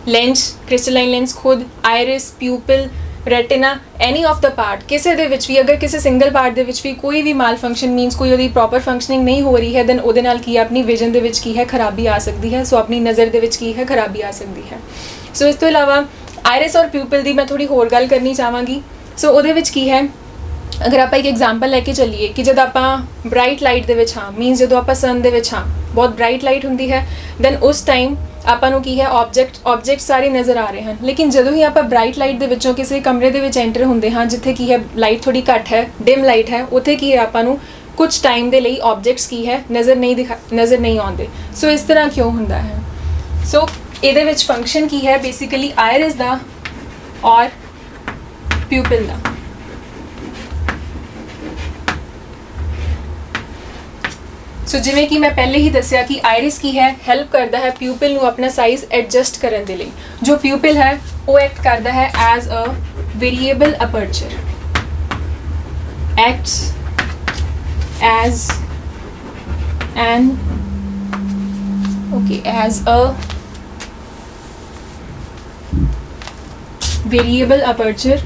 ਲੈਂਸ ਕ੍ਰਿਸਟਲਾਈਨ ਲੈਂਸ ਖੁਦ iris pupil retina any of the part ਕਿਸੇ ਦੇ ਵਿੱਚ ਵੀ ਅਗਰ ਕਿਸੇ ਸਿੰਗਲ ਪਾਰਟ ਦੇ ਵਿੱਚ ਵੀ ਕੋਈ ਵੀ ਮਾਲ ਫੰਕਸ਼ਨ ਮੀਨਸ ਕੋਈ ਉਹਦੀ ਪ੍ਰੋਪਰ ਫੰਕਸ਼ਨਿੰਗ ਨਹੀਂ ਹੋ ਰਹੀ ਹੈ ਦੈਨ ਉਹਦੇ ਨਾਲ ਕੀ ਆਪਣੀ ਵਿਜ਼ਨ ਦੇ ਵਿੱਚ ਕੀ ਹੈ ਖਰਾਬੀ ਆ ਸਕਦੀ ਹੈ। ਸੋ ਆਪਣੀ ਨਜ਼ਰ ਦੇ ਵਿੱਚ ਕੀ ਹੈ ਖਰਾਬੀ ਆ ਸਕਦੀ ਹੈ। ਸੋ ਇਸ ਤੋਂ ਇਲਾਵਾ ਆਇਰਿਸ ਔਰ ਪਿਊਪਿਲ ਦੀ ਮੈਂ ਥੋੜੀ ਹੋਰ ਗੱਲ ਕਰਨੀ ਚਾਹਾਂਗੀ। ਸੋ ਉਹਦੇ ਵਿੱਚ ਕੀ ਹੈ ਅਗਰ ਆਪਾਂ ਇੱਕ ਐਗਜ਼ਾਮਪਲ ਲੈ ਕੇ ਚੱਲੀਏ ਕਿ ਜਦ ਆਪਾਂ ਬ੍ਰਾਈਟ ਲਾਈਟ ਦੇ ਵਿੱਚ ਹਾਂ ਮੀਨਸ ਜਦੋਂ ਆਪਾਂ ਸਨ ਦੇ ਵਿੱਚ ਹਾਂ ਬਹੁਤ ਬ੍ਰਾਈਟ ਲਾਈਟ ਹੁੰਦੀ ਹੈ ਦੈਨ ਉਸ ਟਾਈਮ ਆਪਾਂ ਨੂੰ ਕੀ ਹੈ ਆਬਜੈਕਟ ਸਾਰੇ ਨਜ਼ਰ ਆ ਰਹੇ ਹਨ ਲੇਕਿਨ ਜਦੋਂ ਹੀ ਆਪਾਂ ਬ੍ਰਾਈਟ ਲਾਈਟ ਦੇ ਵਿੱਚੋਂ ਕਿਸੇ ਕਮਰੇ ਦੇ ਵਿੱਚ ਐਂਟਰ ਹੁੰਦੇ ਹਾਂ ਜਿੱਥੇ ਕੀ ਹੈ ਲਾਈਟ ਥੋੜੀ ਘੱਟ ਹੈ ਡਿਮ ਲਾਈਟ ਹੈ ਉੱਥੇ ਕੀ ਹੈ ਆਪਾਂ ਨੂੰ ਕੁਝ ਟਾਈਮ ਦੇ ਲਈ ਆਬਜੈਕਟਸ ਕੀ ਹੈ ਨਜ਼ਰ ਨਹੀਂ ਆਉਂਦੇ। ਸੋ ਇਸ ਤਰ੍ਹਾਂ ਕਿਉਂ ਹੁੰਦਾ ਹੈ? ਸੋ ਇਹਦੇ ਵਿੱਚ ਫੰਕਸ਼ਨ ਕੀ ਹੈ ਬੇਸਿਕਲੀ ਆਇਰਿਸ ਦਾ ਔਰ ਪਿਊਪਿਲ ਦਾ। ਸੋ ਜਿਵੇਂ ਕਿ ਮੈਂ ਪਹਿਲੇ ਹੀ ਦੱਸਿਆ ਕਿ ਆਇਰਿਸ ਕੀ ਹੈ ਹੈਲਪ ਕਰਦਾ ਹੈ ਪਿਊਪਿਲ ਨੂੰ ਆਪਣਾ ਸਾਈਜ਼ ਐਡਜਸਟ ਕਰਨ ਦੇ ਲਈ। ਜੋ ਪਿਊਪਿਲ ਹੈ ਉਹ ਐਕਟ ਕਰਦਾ ਹੈ as a variable aperture acts as a variable aperture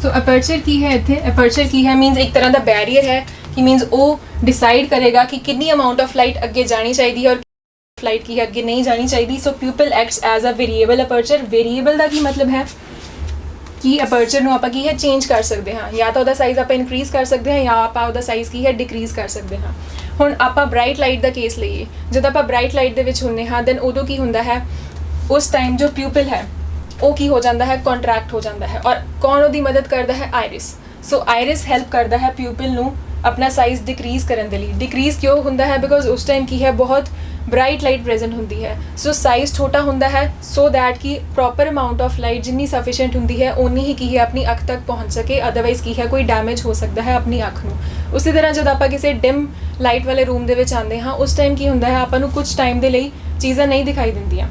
so aperture ਕੀ ਹੈ ਇੱਥੇ ਅਪਰਚਰ ਕੀ ਹੈ ਮੀਨਸ ਇੱਕ ਤਰ੍ਹਾਂ ਦਾ ਬੈਰੀਅਰ ਹੈ ਕਿ ਮੀਨਸ ਉਹ ਡਿਸਾਈਡ ਕਰੇਗਾ ਕਿ ਕਿੰਨੀ ਅਮਾਊਂਟ ਆਫ ਲਾਈਟ ਅੱਗੇ ਜਾਣੀ ਚਾਹੀਦੀ ਹੈ ਔਰ ਲਾਈਟ ਕੀ ਹੈ ਅੱਗੇ ਨਹੀਂ ਜਾਣੀ ਚਾਹੀਦੀ। So pupil acts as a variable aperture. Variable ਦਾ ਕੀ ਮਤਲਬ ਹੈ ਕਿ ਅਪਰਚਰ ਨੂੰ ਆਪਾਂ ਕੀ ਹੈ ਚੇਂਜ ਕਰ ਸਕਦੇ ਹਾਂ ਜਾਂ ਤਾਂ ਉਹਦਾ ਸਾਈਜ਼ ਆਪਾਂ ਇਨਕਰੀਜ਼ ਕਰ ਸਕਦੇ ਹਾਂ ਜਾਂ ਆਪਾਂ ਉਹਦਾ ਸਾਈਜ਼ ਕੀ ਹੈ ਡਿਕਰੀਜ਼ ਕਰ ਸਕਦੇ ਹਾਂ। ਹੁਣ ਆਪਾਂ ਬ੍ਰਾਈਟ ਲਾਈਟ ਦਾ ਕੇਸ ਲਈਏ, ਜਦੋਂ ਆਪਾਂ ਬ੍ਰਾਈਟ ਲਾਈਟ ਦੇ ਵਿੱਚ ਹੁੰਦੇ ਹਾਂ ਦੈਨ ਉਦੋਂ ਕੀ ਹੁੰਦਾ ਹੈ, ਉਸ ਟਾਈਮ ਜੋ ਪਿਊਪਲ ਹੈ ਉਹ ਕੀ ਹੋ ਜਾਂਦਾ ਹੈ, ਕੰਟਰੈਕਟ ਹੋ ਜਾਂਦਾ ਹੈ। ਔਰ ਕੌਣ ਉਹਦੀ ਮਦਦ ਕਰਦਾ ਹੈ, ਆਇਰਿਸ। ਸੋ ਆਇਰਿਸ ਹੈਲਪ ਕਰਦਾ ਹੈ ਪਿਊਪਲ ਨੂੰ ਆਪਣਾ ਸਾਈਜ਼ ਡਿਕਰੀਜ਼ ਕਰਨ ਦੇ ਲਈ। ਡਿਕਰੀਜ਼ ਕਿਉਂ ਹੁੰਦਾ ਹੈ, ਬਿਕੋਜ਼ ਉਸ ਟਾਈਮ ਕੀ ਹੈ, ਬਹੁਤ ਬ੍ਰਾਈਟ ਲਾਈਟ ਪ੍ਰੈਜ਼ੈਂਟ ਹੁੰਦੀ ਹੈ। ਸੋ ਸਾਈਜ਼ ਛੋਟਾ ਹੁੰਦਾ ਹੈ ਸੋ ਦੈਟ ਕਿ ਪ੍ਰੋਪਰ ਅਮਾਊਂਟ ਆਫ ਲਾਈਟ ਜਿੰਨੀ ਸਫੀਸ਼ੀਐਂਟ ਹੁੰਦੀ ਹੈ ਉਨੀ ਹੀ ਕੀ ਹੈ ਆਪਣੀ ਅੱਖ ਤੱਕ ਪਹੁੰਚ ਸਕੇ, ਅਦਰਵਾਈਜ਼ ਕੀ ਹੈ ਕੋਈ ਡੈਮੇਜ ਹੋ ਸਕਦਾ ਹੈ ਆਪਣੀ ਅੱਖ ਨੂੰ। ਉਸੇ ਤਰ੍ਹਾਂ ਜਦੋਂ ਆਪਾਂ ਕਿਸੇ ਡਿਮ ਲਾਈਟ ਵਾਲੇ ਰੂਮ ਦੇ ਵਿੱਚ ਆਉਂਦੇ ਹਾਂ ਉਸ ਟਾਈਮ ਕੀ ਹੁੰਦਾ ਹੈ, ਆਪਾਂ ਨੂੰ ਕੁਝ ਟਾਈਮ ਦੇ ਲਈ ਚੀਜ਼ਾਂ ਨਹੀਂ ਦਿਖਾਈ ਦਿੰਦੀਆਂ।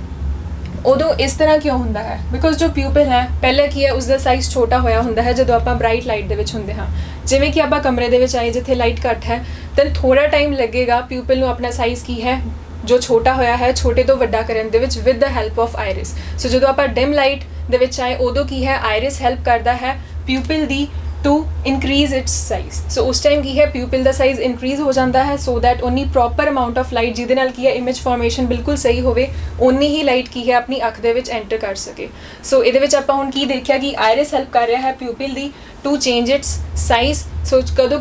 ਉਦੋਂ ਇਸ ਤਰ੍ਹਾਂ ਕਿਉਂ ਹੁੰਦਾ ਹੈ, ਬਿਕੋਜ਼ ਜੋ ਪਿਊਪਲ ਹੈ ਪਹਿਲਾਂ ਕੀ ਹੈ ਉਸਦਾ ਸਾਈਜ਼ ਛੋਟਾ ਹੋਇਆ ਹੁੰਦਾ ਹੈ ਜਦੋਂ ਆਪਾਂ ਬ੍ਰਾਈਟ ਲਾਈਟ ਦੇ ਵਿੱਚ ਹੁੰਦੇ ਹਾਂ। ਜਿਵੇਂ ਕਿ ਆਪਾਂ ਕਮਰੇ ਦੇ ਵਿੱਚ ਆਏ ਜਿੱਥੇ ਲਾਈਟ ਘੱਟ ਹੈ ਤਾਂ ਥੋੜਾ ਟਾਈਮ ਲੱਗੇਗਾ ਪਿਊਪਲ ਨੂੰ ਆਪਣਾ ਸਾਈਜ਼ ਕੀ ਹੈ ਜੋ ਛੋਟਾ ਹੋਇਆ ਹੈ ਛੋਟੇ ਤੋਂ ਵੱਡਾ ਕਰਨ ਦੇ ਵਿੱਚ with the help of iris. So ਜਦੋਂ ਆਪਾਂ ਡਿਮ ਲਾਈਟ ਦੇ ਵਿੱਚ ਆਏ ਉਦੋਂ ਕੀ ਹੈ, ਆਇਰਿਸ ਹੈਲਪ ਕਰਦਾ ਹੈ ਪਿਊਪਲ ਦੀ ਟੂ ਇਨਕਰੀਜ਼ ਇਟਸ ਸਾਈਜ਼। ਸੋ ਉਸ ਟਾਈਮ ਕੀ ਹੈ ਪਿਊਪਲ ਦਾ ਸਾਈਜ਼ ਇਨਕਰੀਜ਼ ਹੋ ਜਾਂਦਾ ਹੈ ਸੋ ਦੈਟ ਉਨੀ ਪ੍ਰੋਪਰ ਅਮਾਊਂਟ ਆਫ ਲਾਈਟ ਜਿਹਦੇ ਨਾਲ ਕੀ ਹੈ ਇਮੇਜ ਫਾਰਮੇਸ਼ਨ ਬਿਲਕੁਲ ਸਹੀ ਹੋਵੇ, ਉਨੀ ਹੀ ਲਾਈਟ ਕੀ ਹੈ ਆਪਣੀ ਅੱਖ ਦੇ ਵਿੱਚ ਐਂਟਰ ਕਰ ਸਕੇ। ਸੋ ਇਹਦੇ ਵਿੱਚ ਆਪਾਂ ਹੁਣ ਕੀ ਦੇਖਿਆ ਕਿ ਆਇਰਿਸ ਹੈਲਪ ਕਰ ਰਿਹਾ ਹੈ ਪਿਊਪਲ ਦੀ ਟੂ ਚੇਂਜ ਇਟਸ ਸਾਈਜ਼। ਸੋ ਕਦੋਂ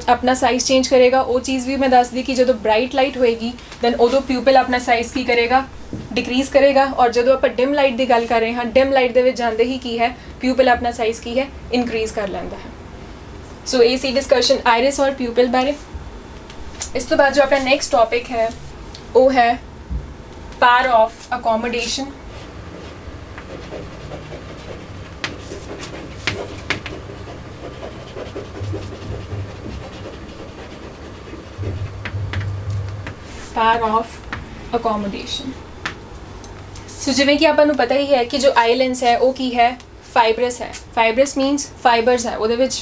ਆਪਣਾ ਸਾਈਜ਼ ਚੇਂਜ ਕਰੇਗਾ ਉਹ ਚੀਜ਼ ਵੀ ਮੈਂ ਦੱਸਦੀ ਕਿ ਜਦੋਂ ਬ੍ਰਾਈਟ ਲਾਈਟ ਹੋਏਗੀ ਦੈਨ ਉਦੋਂ ਪਿਊਪਲ ਆਪਣਾ ਸਾਈਜ਼ ਕੀ ਕਰੇਗਾ, ਡਿਕਰੀਜ਼ ਕਰੇਗਾ। ਔਰ ਜਦੋਂ ਆਪਾਂ ਡਿਮ ਲਾਈਟ ਦੀ ਗੱਲ ਕਰ ਰਹੇ ਹਾਂ ਡਿਮ ਲਾਈਟ ਦੇ ਵਿੱਚ ਜਾਂਦੇ ਹੀ ਕੀ ਹੈ ਪਿਊਪਲ ਆਪਣਾ ਸਾਈਜ਼ ਕੀ ਹੈ ਇਨਕਰੀਜ਼ ਕਰ ਲੈਂਦਾ ਹੈ। ਸੋ ਇਹ ਸੀ ਡਿਸਕਸ਼ਨ ਆਇਰਿਸ ਔਰ ਪਿਊਪਲ ਬਾਰੇ। ਇਸ ਤੋਂ ਬਾਅਦ ਜੋ ਆਪਣਾ ਨੈਕਸਟ ਟੌਪਿਕ ਹੈ ਉਹ ਹੈ power of accommodation. Power of accommodation. So ਜਿਵੇਂ ਕਿ ਆਪਾਂ ਨੂੰ ਪਤਾ ਹੀ ਹੈ ਕਿ ਜੋ ਆਈ ਲੈਂਸ ਹੈ ਉਹ ਕੀ ਹੈ, ਫਾਈਬਰਸ ਹੈ। ਫਾਈਬਰਸ ਮੀਨਸ ਫਾਈਬਰਸ ਹੈ, ਉਹਦੇ ਵਿੱਚ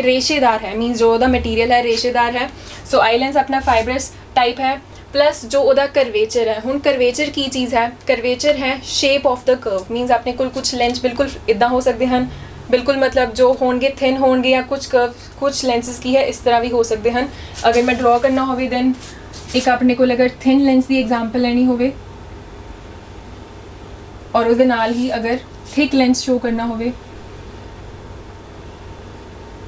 ਰੇਸ਼ੇਦਾਰ ਹੈ, ਮੀਨਸ ਜੋ ਉਹਦਾ ਮਟੀਰੀਅਲ ਹੈ ਰੇਸ਼ੇਦਾਰ ਹੈ। ਸੋ ਆਈ ਲੈਂਸ ਆਪਣਾ ਫਾਈਬਰਸ ਟਾਈਪ ਹੈ ਪਲੱਸ ਜੋ ਉਹਦਾ ਕਰਵੇਚਰ ਹੈ। ਹੁਣ ਕਰਵੇਚਰ ਕੀ ਚੀਜ਼ ਹੈ, ਕਰਵੇਚਰ ਹੈ shape of the curve, means ਆਪਣੇ ਕੋਲ ਕੁਝ ਲੈਂਸ ਬਿਲਕੁਲ ਇੱਦਾਂ ਹੋ ਸਕਦੇ ਹਨ, ਬਿਲਕੁਲ ਮਤਲਬ ਜੋ ਹੋਣਗੇ ਥਿਨ ਹੋਣਗੇ, ਜਾਂ ਕੁਝ ਕਰਵ ਕੁਝ ਲੈਂਸਿਸ ਕੀ ਹੈ ਇਸ ਤਰ੍ਹਾਂ ਵੀ ਹੋ ਸਕਦੇ ਹਨ। ਅਗਰ ਮੈਂ ਡਰਾ ਕਰਨਾ ਹੋਵੇ ਦੈਨ ਇੱਕ ਆਪਣੇ ਕੋਲ ਅਗਰ ਥਿਨ ਲੈਂਸ ਦੀ ਐਗਜ਼ਾਮਪਲ ਲੈਣੀ ਹੋਵੇ ਔਰ ਉਹਦੇ ਨਾਲ ਹੀ ਅਗਰ ਥਿਕ ਲੈਂਸ ਸ਼ੋ ਕਰਨਾ ਹੋਵੇ,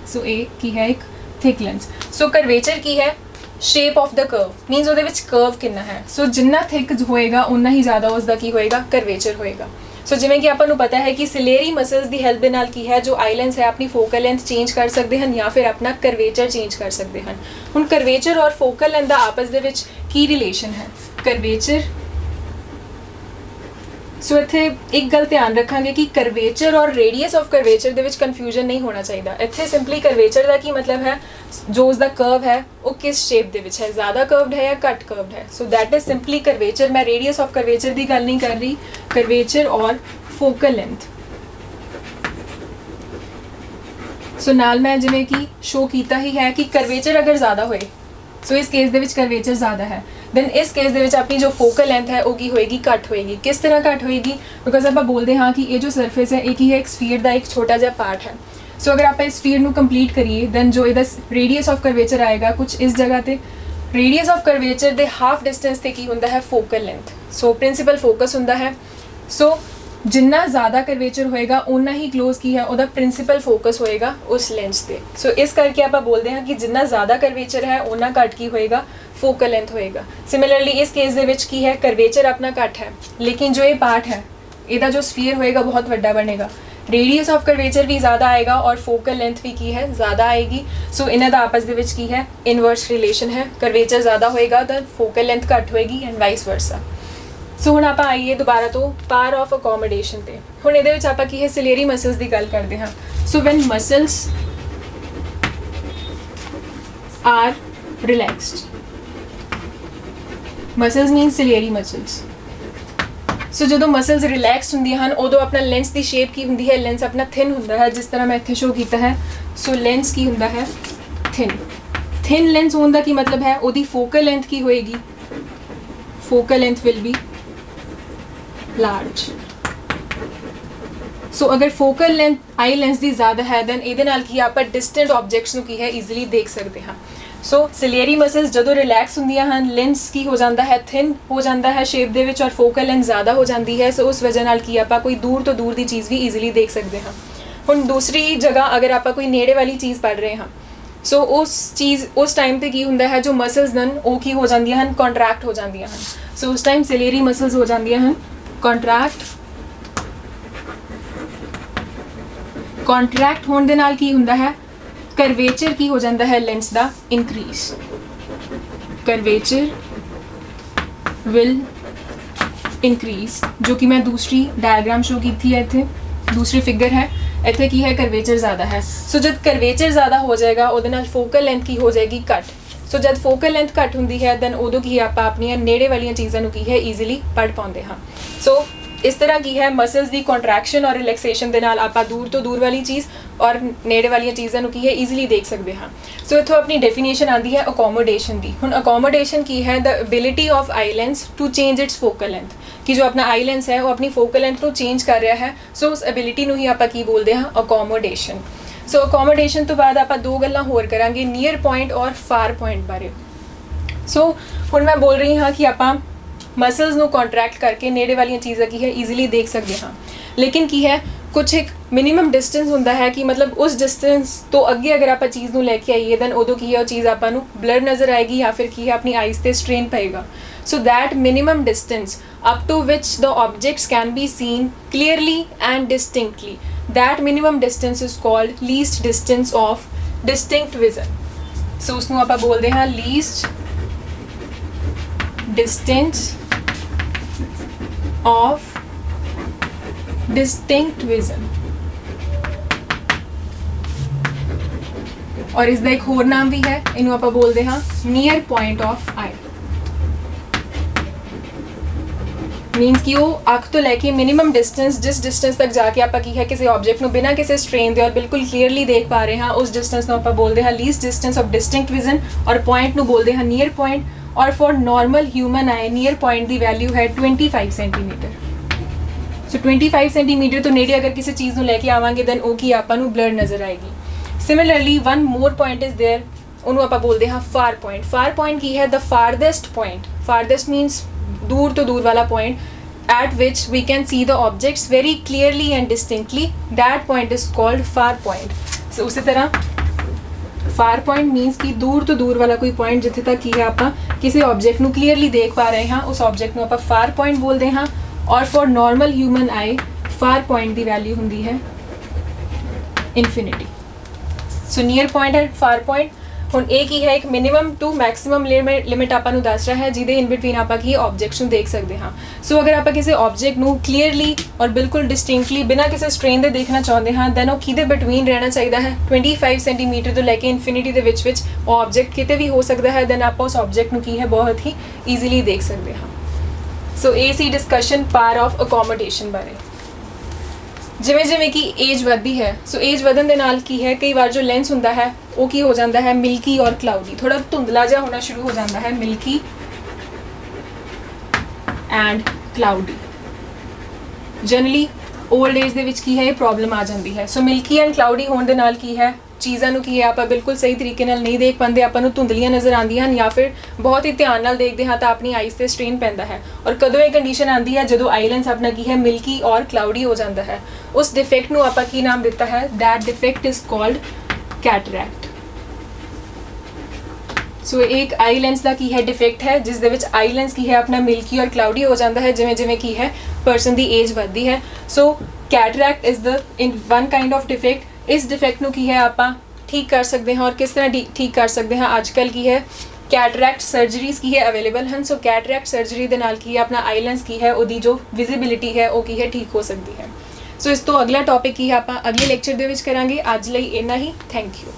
ਸੋ ਇਹ ਕੀ ਹੈ ਇੱਕ ਥਿਕ ਲੈਂਸ। ਸੋ ਕਰਵੇਚਰ ਕੀ ਹੈ, shape of the curve, means ਉਹਦੇ ਵਿੱਚ ਕਰਵ ਕਿੰਨਾ ਹੈ। ਸੋ ਜਿੰਨਾ ਥਿਕ ਹੋਏਗਾ ਉਨਾ ਹੀ ਜ਼ਿਆਦਾ ਉਸਦਾ ਕੀ ਹੋਏਗਾ, ਕਰਵੇਚਰ ਹੋਏਗਾ। ਸੋ ਜਿਵੇਂ ਕਿ ਆਪਾਂ ਨੂੰ ਪਤਾ ਹੈ ਕਿ ਸਿਲੇਰੀ ਮਸਲਸ ਦੀ ਹੈਲਪ ਦੇ ਨਾਲ ਕੀ ਹੈ ਜੋ ਆਈ ਲੈਂਸ ਹੈ ਆਪਣੀ ਫੋਕਲ ਲੈਂਥ ਚੇਂਜ ਕਰ ਸਕਦੇ ਹਨ ਜਾਂ ਫਿਰ ਆਪਣਾ ਕਰਵੇਚਰ ਚੇਂਜ ਕਰ ਸਕਦੇ ਹਨ। ਹੁਣ ਕਰਵੇਚਰ ਔਰ ਫੋਕਲ ਲੈਂਥ ਦਾ ਆਪਸ ਦੇ ਵਿੱਚ ਕੀ ਰਿਲੇਸ਼ਨ ਹੈ, ਕਰਵੇਚਰ। ਸੋ ਇੱਥੇ ਇੱਕ ਗੱਲ ਧਿਆਨ ਰੱਖਾਂਗੇ ਕਿ ਕਰਵੇਚਰ ਔਰ ਰੇਡੀਅਸ ਆਫ ਕਰਵੇਚਰ ਦੇ ਵਿੱਚ ਕਨਫਿਊਜ਼ਨ ਨਹੀਂ ਹੋਣਾ ਚਾਹੀਦਾ। ਇੱਥੇ ਸਿੰਪਲੀ ਕਰਵੇਚਰ ਦਾ ਕੀ ਮਤਲਬ ਹੈ, ਜੋ ਉਸਦਾ ਕਰਵ ਹੈ ਉਹ ਕਿਸ ਸ਼ੇਪ ਦੇ ਵਿੱਚ ਹੈ, ਜ਼ਿਆਦਾ ਕਰਵਡ ਹੈ ਜਾਂ ਘੱਟ ਕਰਵਡ ਹੈ। So that is simply curvature. ਮੈਂ ਰੇਡੀਅਸ ਆਫ ਕਰਵੇਚਰ ਦੀ ਗੱਲ ਨਹੀਂ ਕਰ ਰਹੀ, ਕਰਵੇਚਰ ਔਰ ਫੋਕਲ ਲੈਂਥ। ਸੋ ਨਾਲ ਮੈਂ ਜਿਵੇਂ ਕਿ ਸ਼ੋ ਕੀਤਾ ਹੀ ਹੈ ਕਿ ਕਰਵੇਚਰ ਅਗਰ ਜ਼ਿਆਦਾ ਹੋਏ, ਸੋ ਇਸ ਕੇਸ ਦੇ ਵਿੱਚ ਕਰਵੇਚਰ ਜ਼ਿਆਦਾ ਹੈ, ਦੈਨ ਇਸ ਕੇਸ ਦੇ ਵਿੱਚ ਆਪਣੀ ਜੋ ਫੋਕਲ ਲੈਂਥ ਹੈ ਉਹ ਕੀ ਹੋਏਗੀ, ਘੱਟ ਹੋਏਗੀ। ਕਿਸ ਤਰ੍ਹਾਂ ਘੱਟ ਹੋਏਗੀ, ਬਿਕੋਜ਼ ਆਪਾਂ ਬੋਲਦੇ ਹਾਂ ਕਿ ਇਹ ਜੋ ਸਰਫੇਸ ਹੈ ਇਹ ਕੀ ਹੈ, ਇੱਕ ਸਫੀਅਰ ਦਾ ਇੱਕ ਛੋਟਾ ਜਿਹਾ ਪਾਰਟ ਹੈ। ਸੋ ਅਗਰ ਆਪਾਂ ਇਸ ਸਫੀਅਰ ਨੂੰ ਕੰਪਲੀਟ ਕਰੀਏ ਦੈਨ ਜੋ ਇਹਦਾ ਰੇਡੀਅਸ ਆਫ ਕਰਵੇਚਰ ਆਏਗਾ ਕੁਝ ਇਸ ਜਗ੍ਹਾ ਤੇ। ਰੇਡੀਅਸ ਆਫ ਕਰਵੇਚਰ ਦੇ ਹਾਫ ਡਿਸਟੈਂਸ ਤੇ ਕੀ ਹੁੰਦਾ ਹੈ, ਫੋਕਲ ਲੈਂਥ। ਸੋ ਪ੍ਰਿੰਸੀਪਲ ਫੋਕਸ ਹੁੰਦਾ ਹੈ। ਸੋ ਜਿੰਨਾ ਜ਼ਿਆਦਾ ਕਰਵੇਚਰ ਹੋਏਗਾ ਉਨਾ ਹੀ ਕਲੋਜ਼ ਕੀ ਹੈ ਉਹਦਾ ਪ੍ਰਿੰਸੀਪਲ ਫੋਕਸ ਹੋਏਗਾ ਉਸ ਲੈਂਸ ਤੇ। ਸੋ ਇਸ ਕਰਕੇ ਆਪਾਂ ਬੋਲਦੇ ਹਾਂ ਕਿ ਜਿੰਨਾ ਜ਼ਿਆਦਾ ਕਰਵੇਚਰ ਹੈ ਉਨਾ ਘੱਟ ਕੀ ਹੋਏਗਾ, ਫੋਕਲ ਲੈਂਥ ਹੋਏਗਾ। ਸਿਮਿਲਰਲੀ ਇਸ ਕੇਸ ਦੇ ਵਿੱਚ ਕੀ ਹੈ, ਕਰਵੇਚਰ ਆਪਣਾ ਘੱਟ ਹੈ ਲੇਕਿਨ ਜੋ ਇਹ ਪਾਰਟ ਹੈ ਇਹਦਾ ਜੋ ਸਫੀਅਰ ਹੋਏਗਾ ਬਹੁਤ ਵੱਡਾ ਬਣੇਗਾ। ਰੇਡੀਅਸ ਆਫ ਕਰਵੇਚਰ ਵੀ ਜ਼ਿਆਦਾ ਆਏਗਾ ਔਰ ਫੋਕਲ ਲੈਂਥ ਵੀ ਕੀ ਹੈ, ਜ਼ਿਆਦਾ ਆਏਗੀ। ਸੋ ਇਹਨਾਂ ਦਾ ਆਪਸ ਦੇ ਵਿੱਚ ਕੀ ਹੈ, ਇਨਵਰਸ ਰਿਲੇਸ਼ਨ ਹੈ। ਕਰਵੇਚਰ ਜ਼ਿਆਦਾ ਹੋਏਗਾ ਤਾਂ ਫੋਕਲ ਲੈਂਥ ਘੱਟ ਹੋਏਗੀ ਐਂਡ ਵਾਈਸ ਵਰਸਾ। ਸੋ ਹੁਣ ਆਪਾਂ ਆਈਏ ਦੁਬਾਰਾ ਤੋਂ ਪਾਵਰ ਆਫ ਅਕੋਮੋਡੇਸ਼ਨ ਤੇ। ਹੁਣ ਇਹਦੇ ਵਿੱਚ ਆਪਾਂ ਕੀ ਹੈ, ਸਿਲੇਰੀ ਮਸਲਸ ਦੀ ਗੱਲ ਕਰਦੇ ਹਾਂ। So when muscles are relaxed, muscles means ciliary muscles. So ਜਦੋਂ ਮਸਲਸ ਰਿਲੈਕਸ ਹੁੰਦੀਆਂ ਹਨ ਉਦੋਂ ਆਪਣਾ ਲੈਂਸ ਦੀ ਸ਼ੇਪ ਕੀ ਹੁੰਦੀ ਹੈ, ਲੈਂਸ ਆਪਣਾ ਥਿਨ ਹੁੰਦਾ ਹੈ, ਜਿਸ ਤਰ੍ਹਾਂ ਮੈਂ ਇੱਥੇ ਸ਼ੋ ਕੀਤਾ ਹੈ। ਸੋ ਲੈਂਸ ਕੀ ਹੁੰਦਾ ਹੈ, ਥਿਨ। ਥਿਨ ਲੈਂਸ ਹੋਣ ਦਾ ਕੀ ਮਤਲਬ ਹੈ, ਉਹਦੀ ਫੋਕਲ ਲੈਂਥ ਕੀ ਹੋਏਗੀ, focal length will be large. So ਅਗਰ ਫੋਕਲ ਲੈਂਥ ਆਈ ਲੈਂਸ ਦੀ ਜ਼ਿਆਦਾ ਹੈ ਦੈਨ ਇਹਦੇ ਨਾਲ ਕੀ ਆਪਾਂ ਡਿਸਟੈਂਟ ਆਬਜੈਕਟਸ ਨੂੰ ਕੀ ਹੈ ਈਜ਼ੀਲੀ ਦੇਖ ਸਕਦੇ ਹਾਂ। ਸੋ ਸਿਲੇਰੀ ਮਸਲਸ ਜਦੋਂ ਰਿਲੈਕਸ ਹੁੰਦੀਆਂ ਹਨ ਲੈਂਸ ਕੀ ਹੋ ਜਾਂਦਾ ਹੈ, ਥਿਨ ਹੋ ਜਾਂਦਾ ਹੈ ਸ਼ੇਪ ਦੇ ਵਿੱਚ ਔਰ ਫੋਕਲ ਲੈਂਥ ਜ਼ਿਆਦਾ ਹੋ ਜਾਂਦੀ ਹੈ। ਸੋ ਉਸ ਵਜ੍ਹਾ ਨਾਲ ਕੀ ਆਪਾਂ ਕੋਈ ਦੂਰ ਤੋਂ ਦੂਰ ਦੀ ਚੀਜ਼ ਵੀ ਈਜ਼ੀਲੀ ਦੇਖ ਸਕਦੇ ਹਾਂ। ਹੁਣ ਦੂਸਰੀ ਜਗ੍ਹਾ ਅਗਰ ਆਪਾਂ ਕੋਈ ਨੇੜੇ ਵਾਲੀ ਚੀਜ਼ ਪੜ੍ਹ ਰਹੇ ਹਾਂ ਸੋ ਉਸ ਟਾਈਮ ਤੇ ਕੀ ਹੁੰਦਾ ਹੈ, ਜੋ ਮਸਲਸ ਹਨ ਉਹ ਕੀ ਹੋ ਜਾਂਦੀਆਂ ਹਨ, ਕੰਟਰੈਕਟ ਹੋ ਜਾਂਦੀਆਂ ਹਨ। ਸੋ ਉਸ ਟਾਈਮ ਸਿਲੇਰੀ ਮਸਲਸ ਹੋ ਜਾਂਦੀਆਂ ਹਨ ਕੰਟਰੈਕਟ ਹੋਣ ਦੇ ਨਾਲ ਕੀ ਹੁੰਦਾ ਹੈ, ਕਰਵੇਚਰ ਕੀ ਹੋ ਜਾਂਦਾ ਹੈ, lens the increase, curvature will increase, ਜੋ ਕਿ ਮੈਂ ਦੂਸਰੀ ਡਾਇਗਰਾਮ ਸ਼ੋ ਕੀਤੀ ਹੈ, ਇੱਥੇ ਦੂਸਰੀ ਫਿਗਰ ਹੈ, ਇੱਥੇ ਕੀ ਹੈ, ਕਰਵੇਚਰ ਜ਼ਿਆਦਾ ਹੈ। ਸੋ ਜਦ ਕਰਵੇਚਰ ਜ਼ਿਆਦਾ ਹੋ ਜਾਏਗਾ ਉਹਦੇ ਨਾਲ ਫੋਕਲ ਲੈਂਥ ਕੀ ਹੋ ਜਾਏਗੀ, ਘੱਟ। ਸੋ ਜਦ ਫੋਕਲ ਲੈਂਥ ਘੱਟ ਹੁੰਦੀ ਹੈ ਦੈਨ ਉਦੋਂ ਕੀ ਆਪਾਂ ਆਪਣੀਆਂ ਨੇੜੇ ਵਾਲੀਆਂ ਚੀਜ਼ਾਂ ਨੂੰ ਕੀ ਹੈ, ਈਜ਼ੀਲੀ ਪੜ੍ਹ ਪਾਉਂਦੇ ਹਾਂ। ਸੋ ਇਸ ਤਰ੍ਹਾਂ ਕੀ ਹੈ, ਮਸਲਸ ਦੀ ਕੰਟਰੈਕਸ਼ਨ ਔਰ ਰਿਲੈਕਸੇਸ਼ਨ ਦੇ ਨਾਲ ਆਪਾਂ ਦੂਰ ਤੋਂ ਦੂਰ ਵਾਲੀ ਚੀਜ਼ ਔਰ ਨੇੜੇ ਵਾਲੀਆਂ ਚੀਜ਼ਾਂ ਨੂੰ ਕੀ ਹੈ, ਈਜ਼ੀਲੀ ਦੇਖ ਸਕਦੇ ਹਾਂ। ਸੋ ਇੱਥੋਂ ਆਪਣੀ ਡੈਫੀਨੇਸ਼ਨ ਆਉਂਦੀ ਹੈ ਅਕੋਮੋਡੇਸ਼ਨ ਦੀ। ਹੁਣ ਅਕੋਮੋਡੇਸ਼ਨ ਕੀ ਹੈ, the ability of eye lens to change its focal length, ਕਿ ਜੋ ਆਪਣਾ ਆਈ ਲੈਂਸ ਹੈ ਉਹ ਆਪਣੀ ਫੋਕਲ ਲੈਂਥ ਨੂੰ ਚੇਂਜ ਕਰ ਰਿਹਾ ਹੈ। ਸੋ ਉਸ ਐਬਿਲਿਟੀ ਨੂੰ ਹੀ ਆਪਾਂ ਕੀ ਬੋਲਦੇ ਹਾਂ, ਅਕੋਮੋਡੇਸ਼ਨ। ਸੋ ਅਕੋਮੋਡੇਸ਼ਨ ਤੋਂ ਬਾਅਦ ਆਪਾਂ ਦੋ ਗੱਲਾਂ ਹੋਰ ਕਰਾਂਗੇ, ਨੀਅਰ ਪੁਆਇੰਟ ਔਰ ਫਾਰ ਪੁਆਇੰਟ ਬਾਰੇ। ਸੋ ਹੁਣ ਮੈਂ ਬੋਲ ਰਹੀ ਹਾਂ ਕਿ ਆਪਾਂ ਮਸਲਸ ਨੂੰ ਕੰਟਰੈਕਟ ਕਰਕੇ ਨੇੜੇ ਵਾਲੀਆਂ ਚੀਜ਼ਾਂ ਕੀ ਹੈ, ਈਜ਼ੀਲੀ ਦੇਖ ਸਕਦੇ ਹਾਂ। ਲੇਕਿਨ ਕੀ ਹੈ, ਕੁਛ ਇੱਕ ਮਿਨੀਮਮ ਡਿਸਟੈਂਸ ਹੁੰਦਾ ਹੈ ਕਿ ਮਤਲਬ ਉਸ ਡਿਸਟੈਂਸ ਤੋਂ ਅੱਗੇ ਅਗਰ ਆਪਾਂ ਚੀਜ਼ ਨੂੰ ਲੈ ਕੇ ਆਈਏ ਦੈਨ ਉਦੋਂ ਕੀ ਹੈ, ਉਹ ਚੀਜ਼ ਆਪਾਂ ਨੂੰ ਬਲਰ ਨਜ਼ਰ ਆਏਗੀ ਜਾਂ ਫਿਰ ਕੀ ਹੈ, ਆਪਣੀ ਆਈਜ਼ ਤੇ ਸਟ੍ਰੇਨ ਪਏਗਾ। So that minimum distance up to which the objects can be seen clearly and distinctly, that minimum distance is called least distance of distinct vision. So उसਨੂੰ ਆਪਾਂ ਬੋਲਦੇ ਹਾਂ least distance of distinct vision। ਔਰ ਇਸ ਦਾ ਇੱਕ ਹੋਰ ਨਾਮ ਵੀ ਹੈ, ਇਹਨੂੰ ਆਪਾਂ ਬੋਲਦੇ ਹਾਂ near point of eye। Means ਕਿ ਉਹ ਅੱਖ ਤੋਂ ਲੈ ਕੇ ਮਿਨੀਮਮ ਡਿਸਟੈਂਸ, ਜਿਸ ਡਿਸਟੈਂਸ ਤੱਕ ਜਾ ਕੇ ਆਪਾਂ ਕੀ ਹੈ, ਕਿਸੇ ਆਬਜੈਕਟ ਨੂੰ ਬਿਨਾਂ ਕਿਸੇ ਸਟ੍ਰੇਨ ਦੇ ਔਰ ਬਿਲਕੁਲ ਕਲੀਅਰਲੀ ਦੇਖ ਪਾ ਰਹੇ ਹਾਂ, ਉਸ ਡਿਸਟੈਂਸ ਨੂੰ ਆਪਾਂ ਬੋਲਦੇ ਹਾਂ least distance of distinct vision, ਔਰ ਪੁਆਇੰਟ ਨੂੰ ਬੋਲਦੇ ਹਾਂ ਨੀਅਰ ਪੁਆਇੰਟ। ਔਰ for normal human I near point the value ਹੈ 25 ਸੈਂਟੀਮੀਟਰ। ਸੋ 25 ਸੈਂਟੀਮੀਟਰ ਤੋਂ ਨੇੜੇ ਅਗਰ ਕਿਸੇ ਚੀਜ਼ ਨੂੰ ਲੈ ਕੇ ਆਵਾਂਗੇ ਦੈਨ ਉਹ ਕੀ ਆਪਾਂ ਨੂੰ ਬਲਰ ਨਜ਼ਰ ਆਏਗੀ। Similarly one more point is there, ਉਹਨੂੰ ਆਪਾਂ ਬੋਲਦੇ ਹਾਂ ਫਾਰ ਪੁਆਇੰਟ। ਫਾਰ ਪੁਆਇੰਟ ਕੀ ਹੈ, ਦ ਫਾਰਦੈਸਟ ਪੁਆਇੰਟ, ਫਾਰਦੈਸਟ ਮੀਨਸ ਦੂਰ ਤੋਂ ਦੂਰ ਵਾਲਾ point, at which we can see the objects very clearly and distinctly, that point is called far point। so उसी तरह far point means कि दूर तो दूर वाला कोई point जिथे तक की है ਆਪਾਂ ਕਿਸੇ ऑब्जेक्ट ਨੂੰ clearly देख पा रहे ਹਾਂ, उस ऑब्जेक्ट ਨੂੰ ਆਪਾਂ far point बोलते हैं। और for normal human eye far point the value ਹੁੰਦੀ ਹੈ infinity। so near point and far point ਹੁਣ ਇਹ ਕੀ ਹੈ, ਇੱਕ ਮਿਨੀਮਮ ਟੂ ਮੈਕਸਿਮਮ ਲਿਮਿਟ ਆਪਾਂ ਨੂੰ ਦੱਸ ਰਿਹਾ ਹੈ ਜਿਹਦੇ ਇਨ ਬਿਟਵੀਨ ਆਪਾਂ ਕੀ ਆਬਜੈਕਟਸ ਨੂੰ ਦੇਖ ਸਕਦੇ ਹਾਂ। ਸੋ ਅਗਰ ਆਪਾਂ ਕਿਸੇ ਆਬਜੈਕਟ ਨੂੰ ਕਲੀਅਰਲੀ ਔਰ ਬਿਲਕੁਲ ਡਿਸਟਿੰਕਟਲੀ ਬਿਨਾਂ ਕਿਸੇ ਸਟ੍ਰੇਨ ਦੇ ਦੇਖਣਾ ਚਾਹੁੰਦੇ ਹਾਂ ਦੈਨ ਉਹ ਕਿਹਦੇ ਬਿਟਵੀਨ ਰਹਿਣਾ ਚਾਹੀਦਾ ਹੈ, 25 ਸੈਂਟੀਮੀਟਰ ਤੋਂ ਲੈ ਕੇ ਇਨਫਿਨਿਟੀ ਦੇ ਵਿੱਚ ਉਹ ਆਬਜੈਕਟ ਕਿਤੇ ਵੀ ਹੋ ਸਕਦਾ ਹੈ, ਦੈਨ ਆਪਾਂ ਉਸ ਆਬਜੈਕਟ ਨੂੰ ਕੀ ਹੈ, ਬਹੁਤ ਹੀ ਈਜ਼ੀਲੀ ਦੇਖ ਸਕਦੇ ਹਾਂ। ਸੋ ਇਹ ਸੀ ਡਿਸਕਸ਼ਨ ਪਾਰ ਆਫ ਅਕੋਮੋਡੇਸ਼ਨ ਬਾਰੇ। ਜਿਵੇਂ ਜਿਵੇਂ ਕਿ ਏਜ ਵੱਧਦੀ ਹੈ, ਸੋ ਏਜ ਵਧਣ ਦੇ ਨਾਲ ਕੀ ਹੈ, ਕਈ ਵਾਰ ਜੋ ਲੈਂਸ ਹੁੰਦਾ ਹੈ ਉਹ ਕੀ ਹੋ ਜਾਂਦਾ ਹੈ, ਮਿਲਕੀ ਔਰ ਕਲਾਉਡੀ, ਥੋੜਾ ਧੁੰਦਲਾ ਜਿਹਾ ਹੋਣਾ ਸ਼ੁਰੂ ਹੋ ਜਾਂਦਾ ਹੈ, milky and cloudy. Generally old age ਦੇ ਵਿੱਚ ਕੀ ਹੈ, ਇਹ ਪ੍ਰੋਬਲਮ ਆ ਜਾਂਦੀ ਹੈ। ਸੋ ਮਿਲਕੀ ਐਂਡ ਕਲਾਉਡੀ ਹੋਣ ਦੇ ਨਾਲ ਕੀ ਹੈ, ਚੀਜ਼ਾਂ ਨੂੰ ਕੀ ਹੈ, ਆਪਾਂ ਬਿਲਕੁਲ ਸਹੀ ਤਰੀਕੇ ਨਾਲ ਨਹੀਂ ਦੇਖ ਪਾਉਂਦੇ, ਆਪਾਂ ਨੂੰ ਧੁੰਦਲੀਆਂ ਨਜ਼ਰ ਆਉਂਦੀਆਂ ਹਨ, ਜਾਂ ਫਿਰ ਬਹੁਤ ਹੀ ਧਿਆਨ ਨਾਲ ਦੇਖਦੇ ਹਾਂ ਤਾਂ ਆਪਣੀ ਆਈਜ਼ ਤੇ ਸਟ੍ਰੇਨ ਪੈਂਦਾ ਹੈ। ਔਰ ਕਦੋਂ ਇਹ ਕੰਡੀਸ਼ਨ ਆਉਂਦੀ ਹੈ, ਜਦੋਂ ਆਈ ਲੈਂਸ ਆਪਣਾ ਕੀ ਹੈ, ਮਿਲਕੀ ਔਰ ਕਲਾਉਡੀ ਹੋ ਜਾਂਦਾ ਹੈ। ਉਸ ਡਿਫੈਕਟ ਨੂੰ ਆਪਾਂ ਕੀ ਨਾਮ ਦਿੱਤਾ ਹੈ, that defect is called cataract. So ਇੱਕ ਆਈ ਲੈਂਸ ਦਾ ਕੀ ਹੈ, ਡਿਫੈਕਟ ਹੈ, ਜਿਸ ਦੇ ਵਿੱਚ ਆਈ ਲੈਂਸ ਕੀ ਹੈ, ਆਪਣਾ ਮਿਲਕੀ ਔਰ ਕਲਾਉਡੀ ਹੋ ਜਾਂਦਾ ਹੈ ਜਿਵੇਂ ਜਿਵੇਂ ਕੀ ਹੈ ਪਰਸਨ ਦੀ ਏਜ ਵੱਧਦੀ ਹੈ। So cataract is the one kind of defect. ਇਸ ਡਿਫੈਕਟ ਨੂੰ ਕੀ ਹੈ, ਆਪਾਂ ਠੀਕ ਕਰ ਸਕਦੇ ਹਾਂ। ਔਰ ਕਿਸ ਤਰ੍ਹਾਂ ਠੀਕ ਕਰ ਸਕਦੇ ਹਾਂ, ਅੱਜ ਕੱਲ੍ਹ ਕੀ ਹੈ, ਕੈਟਰੈਕਟ ਸਰਜਰੀਜ਼ ਕੀ ਹੈ ਅਵੇਲੇਬਲ ਹਨ। ਸੋ ਕੈਟਰੈਕਟ ਸਰਜਰੀ ਦੇ ਨਾਲ ਕੀ ਹੈ, ਆਪਣਾ ਆਈ ਲੈਂਸ ਕੀ ਹੈ, ਉਹਦੀ ਜੋ ਵਿਜ਼ਿਬਿਲਿਟੀ ਹੈ ਉਹ ਕੀ ਹੈ, ਠੀਕ ਹੋ ਸਕਦੀ ਹੈ। ਸੋ ਇਸ ਤੋਂ ਅਗਲਾ ਟੌਪਿਕ ਕੀ ਹੈ, ਆਪਾਂ ਅਗਲੇ ਲੈਕਚਰ ਦੇ ਵਿੱਚ ਕਰਾਂਗੇ। ਅੱਜ ਲਈ ਇੰਨਾ ਹੀ। Thank you.